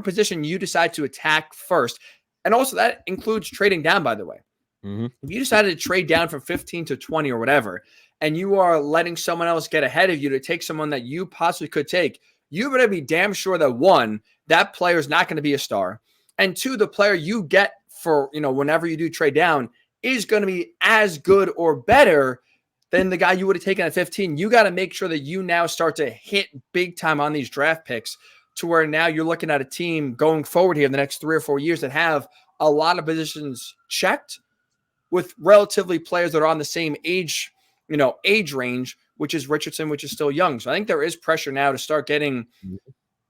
position you decide to attack first. And also that includes trading down, by the way. Mm-hmm. If you decided to trade down from 15 to 20 or whatever, and you are letting someone else get ahead of you to take someone that you possibly could take, you better be damn sure that 1, that player is not going to be a star. And 2, the player you get for, whenever you do trade down is going to be as good or better than the guy you would have taken at 15. You got to make sure that you now start to hit big time on these draft picks to where now you're looking at a team going forward here in the next 3 or 4 years that have a lot of positions checked with relatively players that are on the same age range, which is Richardson, which is still young. So I think there is pressure now to start getting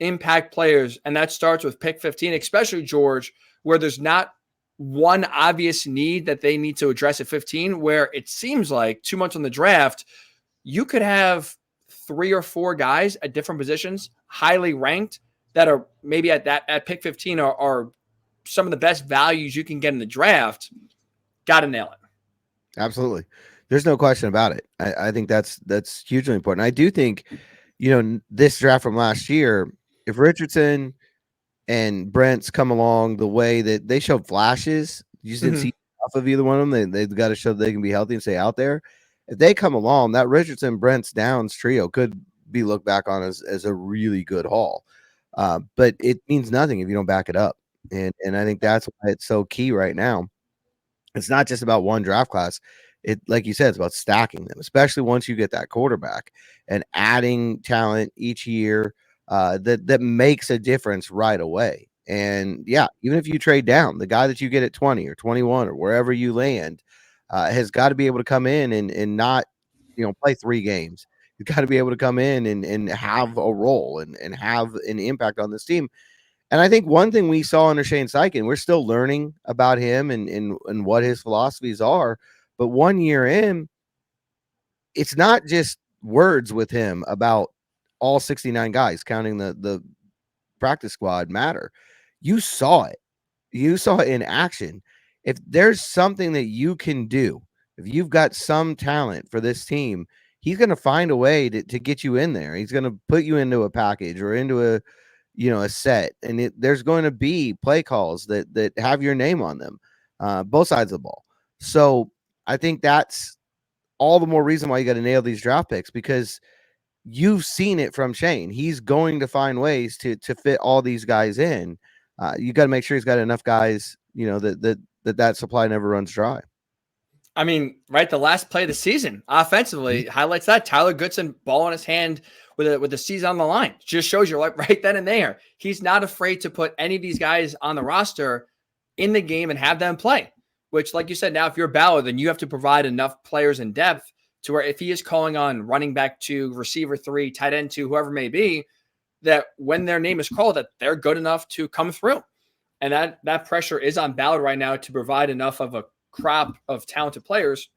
impact players. And that starts with pick 15, especially George, where there's not one obvious need that they need to address at 15, where it seems like 2 months on the draft, you could have 3 or 4 guys at different positions, highly ranked, that are maybe at pick 15 are some of the best values you can get in the draft. Got to nail it. Absolutely. There's no question about it. I think that's hugely important. I do think, this draft from last year, if Richardson and Brent's come along the way that they showed flashes, you just didn't see enough of either one of them. They've got to show that they can be healthy and stay out there. If they come along, that Richardson, Brent's, Downs trio could be looked back on as a really good haul. But it means nothing if you don't back it up. And I think that's why it's so key right now. It's not just about one draft class. It, like you said, it's about stacking them, especially once you get that quarterback and adding talent each year that makes a difference right away. And yeah, even if you trade down, the guy that you get at 20 or 21 or wherever you land has got to be able to come in and not, play 3 games. You've got to be able to come in and have a role and have an impact on this team. And I think one thing we saw under Shane Steichen, we're still learning about him and what his philosophies are. But 1 year in, it's not just words with him about all 69 guys, counting the practice squad, matter. You saw it. You saw it in action. If there's something that you can do, if you've got some talent for this team, he's going to find a way to get you in there. He's going to put you into a package or into a set, and there's going to be play calls that have your name on them, both sides of the ball. So I think that's all the more reason why you got to nail these draft picks, because you've seen it from Shane. He's going to find ways to fit all these guys in. You got to make sure he's got enough guys, that supply never runs dry. I mean, right, the last play of the season offensively highlights that. Tyler Goodson, ball in his hand with the season on the line. Just shows you right then and there. He's not afraid to put any of these guys on the roster in the game and have them play, which, like you said, now if you're Ballard, then you have to provide enough players in depth to where if he is calling on running back 2, receiver 3, tight end 2, whoever it may be, that when their name is called, that they're good enough to come through. And that pressure is on Ballard right now to provide enough of a crop of talented players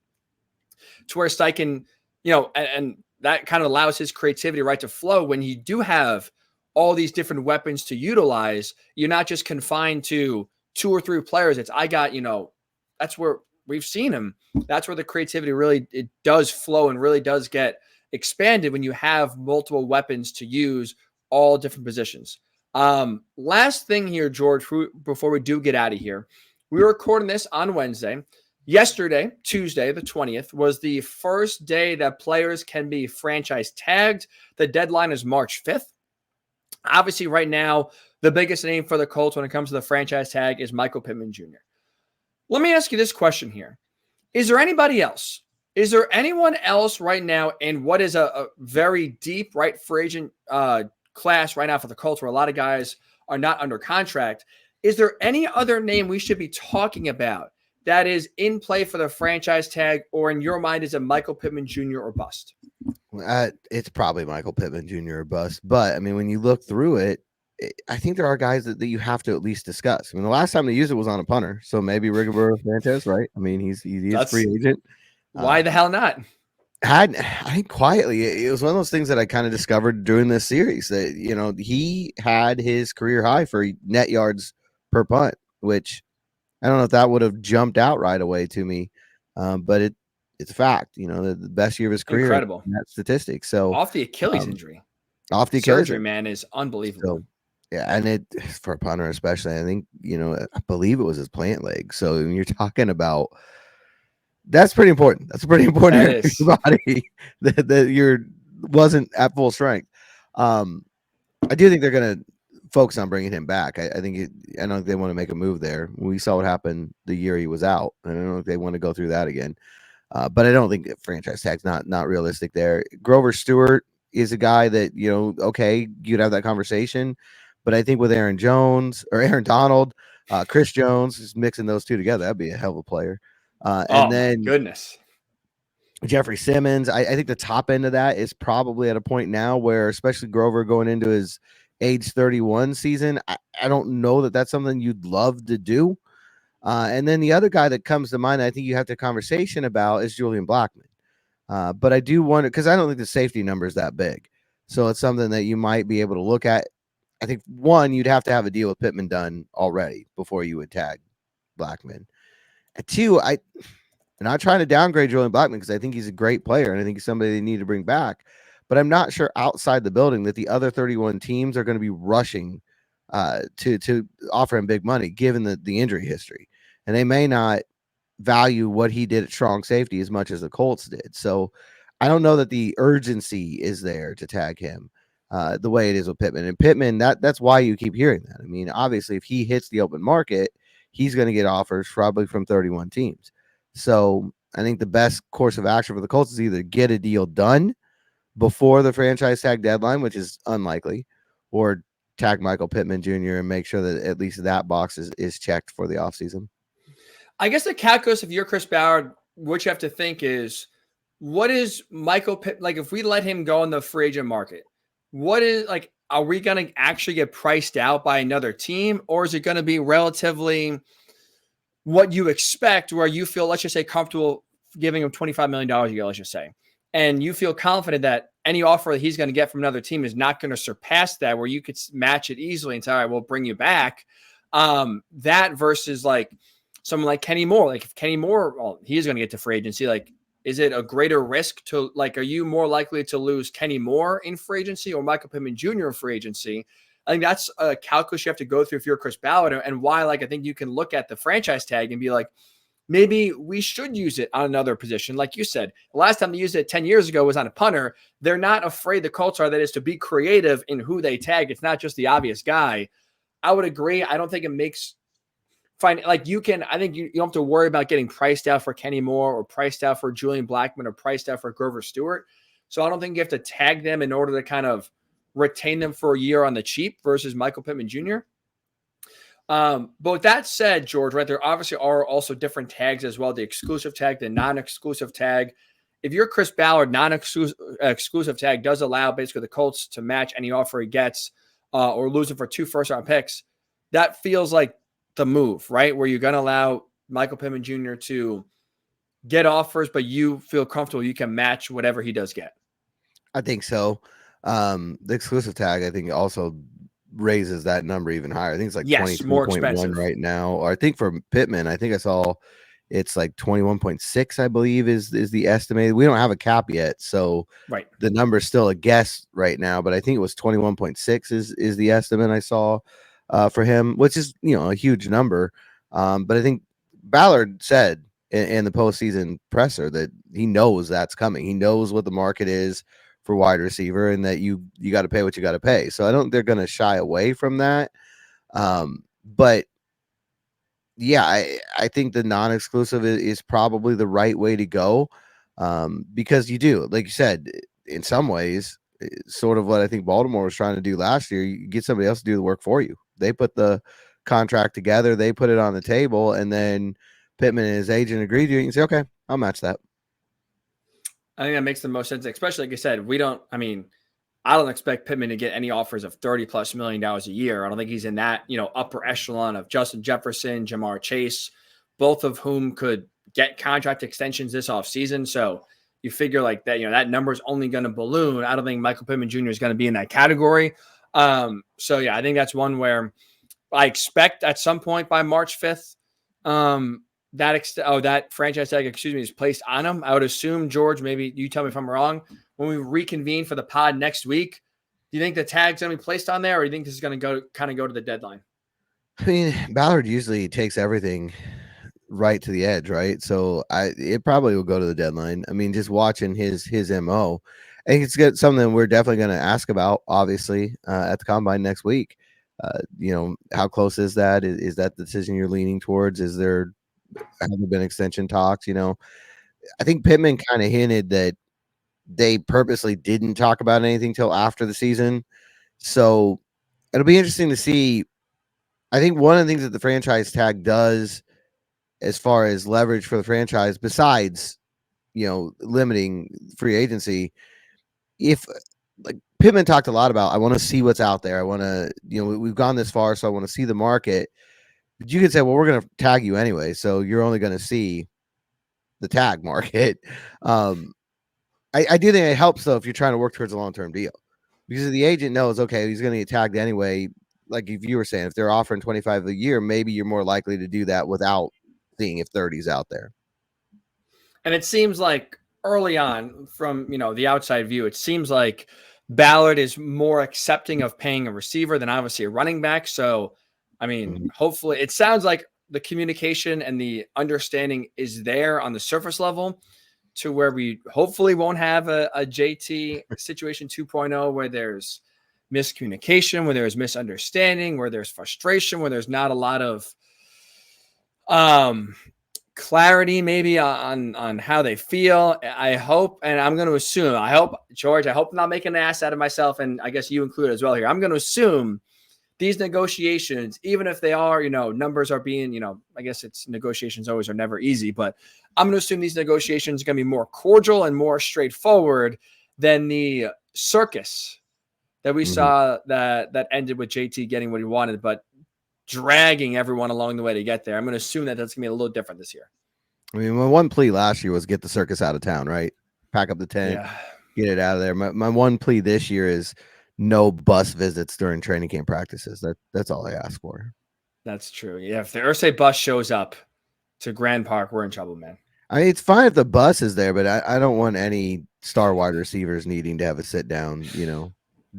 to where Steichen, and that kind of allows his creativity right to flow when you do have all these different weapons to utilize. You're not just confined to 2 or 3 players. It's that's where we've seen him. That's where the creativity really, it does flow and really does get expanded when you have multiple weapons to use all different positions. Last thing here, George, before we do get out of here, we were recording this on Wednesday. Yesterday, Tuesday, the 20th, was the first day that players can be franchise tagged. The deadline is March 5th. Obviously, right now, the biggest name for the Colts when it comes to the franchise tag is Michael Pittman Jr. Let me ask you this question here. Is there anybody else? Is there anyone else right now in what is a very deep free agent class right now for the Colts, where a lot of guys are not under contract? Is there any other name we should be talking about that is in play for the franchise tag, or in your mind is a Michael Pittman Jr. or bust? It's probably Michael Pittman Jr. or bust. But, I mean, when you look through it, I think there are guys that you have to at least discuss. I mean, the last time they used it was on a punter, so maybe Rigobert Sanchez, right? I mean, he's free agent. Why the hell not? I think quietly, it was one of those things that I kind of discovered during this series that, he had his career high for net yards per punt, which I don't know if that would have jumped out right away to me. But it's a fact, the best year of his career. Incredible. That statistic. So off the Achilles injury. Off the Achilles surgery, man, is unbelievable. So, yeah, and it for a punter especially, I think, I believe it was his plant leg. So when you're talking about, that's pretty important. That's a pretty important area of your body that wasn't at full strength. I do think they're going to focus on bringing him back. I don't think they want to make a move there. We saw what happened the year he was out, and I don't know if they want to go through that again. But I don't think franchise tag's not realistic there. Grover Stewart is a guy that, okay, you'd have that conversation. But I think with Aaron Donald, Chris Jones, just mixing those two together, that'd be a hell of a player. And then goodness, Jeffrey Simmons. I think the top end of that is probably at a point now where, especially Grover going into his age 31 season, I don't know that that's something you'd love to do. And then the other guy that comes to mind, I think you have to conversation about, is Julian Blackman. But I do wonder, because I don't think the safety number is that big. So it's something that you might be able to look at. I think, one, you'd have to have a deal with Pittman done already before you would tag Blackman. And 2, I'm not trying to downgrade Julian Blackman, because I think he's a great player and I think he's somebody they need to bring back. But I'm not sure outside the building that the other 31 teams are going to be rushing to offer him big money, given the injury history. And they may not value what he did at strong safety as much as the Colts did. So I don't know that the urgency is there to tag him the way it is with Pittman. And Pittman, that's why you keep hearing that. I mean, obviously, if he hits the open market, he's going to get offers probably from 31 teams. So I think the best course of action for the Colts is either get a deal done before the franchise tag deadline, which is unlikely, or tag Michael Pittman Jr. and make sure that at least that box is checked for the offseason. I guess the calculus, if you're Chris Ballard, what you have to think is, what is Michael Pittman, like if we let him go in the free agent market, what is, like, are we going to actually get priced out by another team, or is it going to be relatively what you expect, where you feel, let's just say, comfortable giving him $25 million a year, let's just say, and you feel confident that any offer that he's going to get from another team is not going to surpass that, where you could match it easily and say, all right, we'll bring you back. That versus like someone like Kenny Moore. Like if Kenny Moore, well, he's going to get to free agency. Like, is it a greater risk to, like, are you more likely to lose Kenny Moore in free agency or Michael Pittman Jr. in free agency? I think that's a calculus you have to go through if you're Chris Ballard, and why, like, I think you can look at the franchise tag and be like, maybe we should use it on another position. Like you said, the last time they used it 10 years ago was on a punter. They're not afraid, the Colts are, that is, to be creative in who they tag. It's not just the obvious guy. I would agree. I don't think it makes fine. Like you can, I think you don't have to worry about getting priced out for Kenny Moore or priced out for Julian Blackmon or priced out for Grover Stewart. So I don't think you have to tag them in order to kind of retain them for a year on the cheap versus Michael Pittman Jr. But with that said, George, right, there obviously are also different tags as well. The exclusive tag, the non-exclusive tag. If you're Chris Ballard, non-exclusive tag does allow basically the Colts to match any offer he gets or lose it for 2 first-round picks. That feels like the move, right, where you're going to allow Michael Pittman Jr. to get offers, but you feel comfortable you can match whatever he does get. I think so. The exclusive tag, I think, also raises that number even higher. I think it's like 22.1 right now. Or I think for Pittman, I think I saw it's like 21.6, I believe, is the estimate. We don't have a cap yet, so right, the number is still a guess right now, but I think it was 21.6 is the estimate I saw for him, which is, you know, a huge number. But I think Ballard said in the postseason presser that he knows that's coming. He knows what the market is for wide receiver, and that you got to pay what you got to pay. So I don't think they're going to shy away from that. But yeah, I think the non-exclusive is probably the right way to go, because you do, like you said, in some ways, sort of what I think Baltimore was trying to do last year. You get somebody else to do the work for you. They put the contract together, they put it on the table, and then Pittman and his agent agree to it. You can say, okay, I'll match that. I think that makes the most sense, especially like I said, I don't expect Pittman to get any offers of $30+ million a year. I don't think he's in that, upper echelon of Justin Jefferson, Jamar Chase, both of whom could get contract extensions this offseason. So you figure like that, that number is only going to balloon. I don't think Michael Pittman Jr. is going to be in that category. So yeah, I think that's one where I expect at some point by March 5th, that franchise tag, is placed on him. I would assume, George, maybe you tell me if I'm wrong, when we reconvene for the pod next week, do you think the tag's going to be placed on there, or do you think this is going to go to the deadline? I mean, Ballard usually takes everything right to the edge, right? So it probably will go to the deadline. I mean, just watching his MO, I think it's something we're definitely going to ask about, obviously, at the Combine next week. How close is that? Is that the decision you're leaning towards? Have there been extension talks? I think Pittman kind of hinted that they purposely didn't talk about anything till after the season. So it'll be interesting to see. I think one of the things that the franchise tag does as far as leverage for the franchise, besides, limiting free agency, if like Pittman talked a lot about, I want to see what's out there. I want to, we've gone this far, so I want to see the market. But you could say, well, we're going to tag you anyway, so you're only going to see the tag market. I do think it helps, though, if you're trying to work towards a long-term deal, because the agent knows, okay, he's going to get tagged anyway. Like if you were saying, if they're offering 25 a year, maybe you're more likely to do that without seeing if 30's out there. And it seems like early on, from the outside view, it seems like Ballard is more accepting of paying a receiver than obviously a running back. So, hopefully, it sounds like the communication and the understanding is there on the surface level, to where we hopefully won't have a JT situation 2.0 where there's miscommunication, where there's misunderstanding, where there's frustration, where there's not a lot of clarity maybe on how they feel. I hope, and I'm going to assume, George, I hope I'm not making an ass out of myself, and I guess you include as well here. I'm going to assume these negotiations, even if they are, numbers are being, I guess negotiations always are never easy, but I'm going to assume these negotiations are going to be more cordial and more straightforward than the circus that we saw that ended with JT getting what he wanted, but dragging everyone along the way to get there. I'm going to assume that that's going to be a little different this year. I mean, my one plea last year was get the circus out of town, right? Pack up the tent, get it out of there. My one plea this year is no bus visits during training camp practices. That's all I ask for. That's true. Yeah, if the Irsay bus shows up to Grand Park, we're in trouble, man. I mean, it's fine if the bus is there, but I don't want any star wide receivers needing to have a sit down,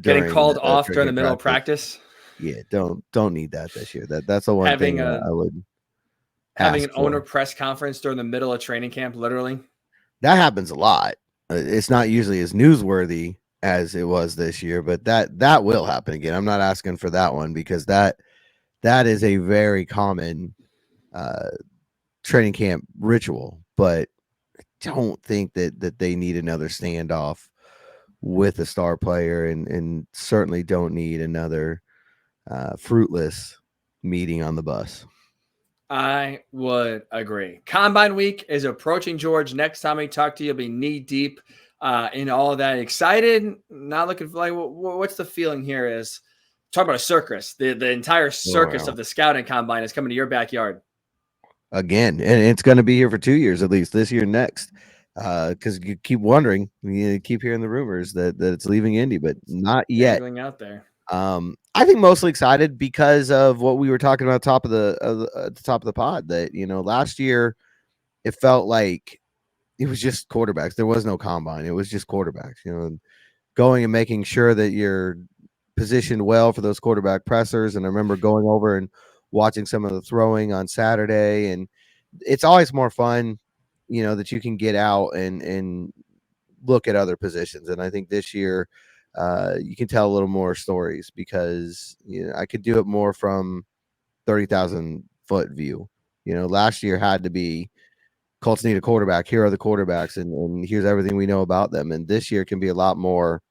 getting called off during the middle of practice. Yeah, don't need that this year. That's the one thing I would having an owner press conference during the middle of training camp, literally. That happens a lot. It's not usually as newsworthy as it was this year, but that will happen again. I'm not asking for that one because that is a very common training camp ritual, but I don't think that they need another standoff with a star player and certainly don't need another fruitless meeting on the bus. I would agree. Combine week is approaching, George. Next time we talk to you, you'll be knee deep in all of that. Excited? Not looking for like what's the feeling here is talk about a circus. The entire circus of the scouting combine is coming to your backyard. Again, and it's going to be here for 2 years, at least this year, next. Because you keep wondering, you keep hearing the rumors that it's leaving Indy, but not yet. Out there. I think mostly excited because of what we were talking about at the top of the pod. That last year it felt like it was just quarterbacks. There was no combine. It was just quarterbacks. Going and making sure that you're positioned well for those quarterback pressers. And I remember going over and watching some of the throwing on Saturday, and it's always more fun, that you can get out and look at other positions. And I think this year you can tell a little more stories because I could do it more from 30,000 foot view. Last year had to be Colts need a quarterback. Here are the quarterbacks, and here's everything we know about them. And this year can be a lot more.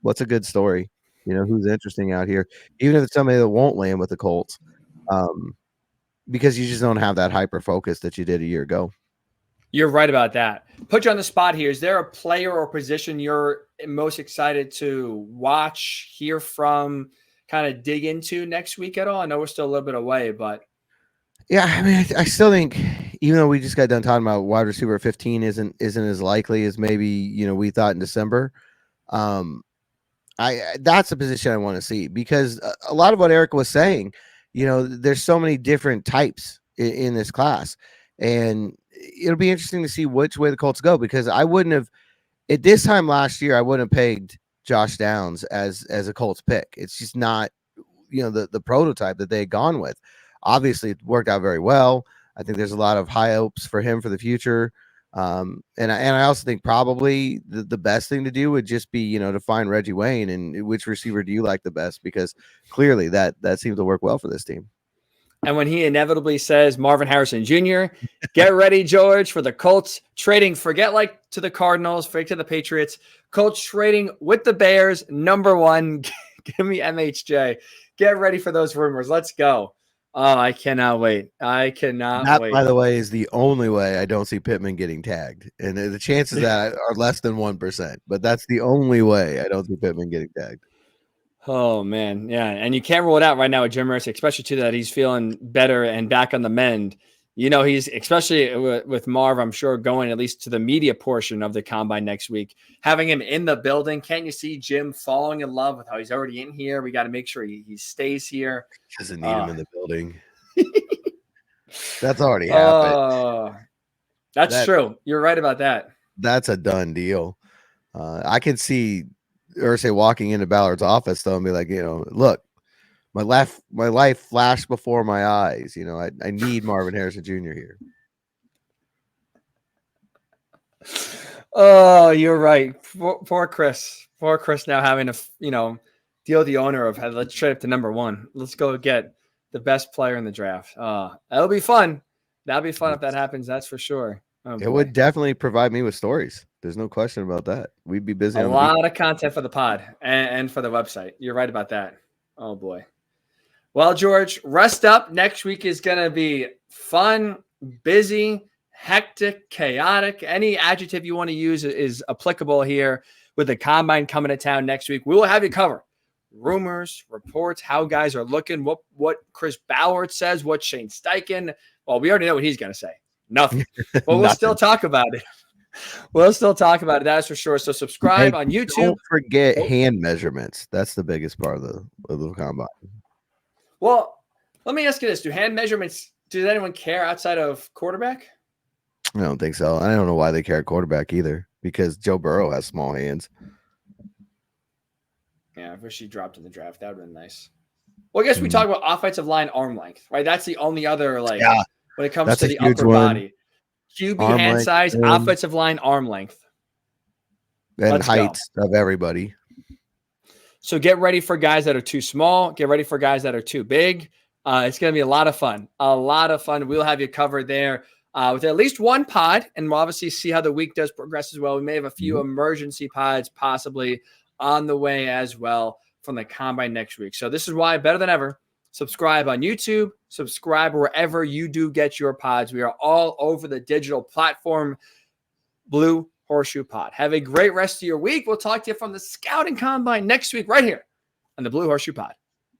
What's a good story? Who's interesting out here, even if it's somebody that won't land with the Colts, because you just don't have that hyper focus that you did a year ago. You're right about that. Put you on the spot here. Is there a player or position you're most excited to watch, hear from, kind of dig into next week at all? I know we're still a little bit away, but. Yeah, I mean, I still think, even though we just got done talking about wide receiver 15 isn't as likely as maybe, we thought in December. That's a position I want to see because a lot of what Eric was saying, there's so many different types in this class, and it'll be interesting to see which way the Colts go because I wouldn't have at this time last year, I wouldn't have pegged Josh Downs as a Colts pick. It's just not, the prototype that they had gone with. Obviously it worked out very well. I think there's a lot of high hopes for him for the future. And I also think probably the best thing to do would just be, to find Reggie Wayne and which receiver do you like the best? Because clearly that seems to work well for this team. And when he inevitably says Marvin Harrison Jr., get ready, George, for the Colts trading, forget like to the Cardinals, forget to the Patriots, Colts trading with the Bears, number 1. Give me MHJ. Get ready for those rumors. Let's go. Oh, I cannot wait. I cannot wait. That, by the way, is the only way I don't see Pittman getting tagged. And the chances of that are less than 1%. But that's the only way I don't see Pittman getting tagged. Oh, man. Yeah. And you can't rule it out right now with Jim Irsay, especially too that he's feeling better and back on the mend. He's especially with Marv, I'm sure, going at least to the media portion of the combine next week, having him in the building. Can't you see Jim falling in love with how he's already in here? We got to make sure he stays here. Doesn't need him in the building. That's already happened. That's true. You're right about that. That's a done deal. I can see Irsay walking into Ballard's office though and be like, look, my life flashed before my eyes. I need Marvin Harrison Jr. here. Oh, you're right. Poor Chris. Poor Chris now having to, deal with the owner of, let's trade up to number 1. Let's go get the best player in the draft. That'll be fun. That'll be fun if that happens. That's for sure. It would definitely provide me with stories. There's no question about that. We'd be busy. A lot of content for the pod and for the website. You're right about that. Oh, boy. Well, George, rest up. Next week is going to be fun, busy, hectic, chaotic. Any adjective you want to use is applicable here. with the combine coming to town next week. We will have you cover rumors, reports, how guys are looking, what Chris Ballard says, what Shane Steichen. Well, we already know what he's going to say. Nothing. But we'll still talk about it. We'll still talk about it. That's for sure. So subscribe on YouTube. Don't forget hand measurements. That's the biggest part of the combine. Well, let me ask you this. Do hand measurements, does anyone care outside of quarterback? I don't think so. I don't know why they care at quarterback either, because Joe Burrow has small hands. Yeah, I wish he dropped in the draft. That would have been nice. Well, I guess we talk about offensive line arm length, right? That's the only other, when it comes to the upper body. QB arm hand length, size, offensive line arm length. And heights of everybody. So get ready for guys that are too small. Get ready for guys that are too big. It's going to be a lot of fun. A lot of fun. We'll have you covered there with at least one pod, and we'll obviously see how the week does progress as well. We may have a few emergency pods possibly on the way as well from the combine next week. So this is why, better than ever, subscribe on YouTube, subscribe wherever you do get your pods. We are all over the digital platform, Blue Horseshoe Pod. Have a great rest of your week. We'll talk to you from the Scouting Combine next week right here on the Blue Horseshoe Pod.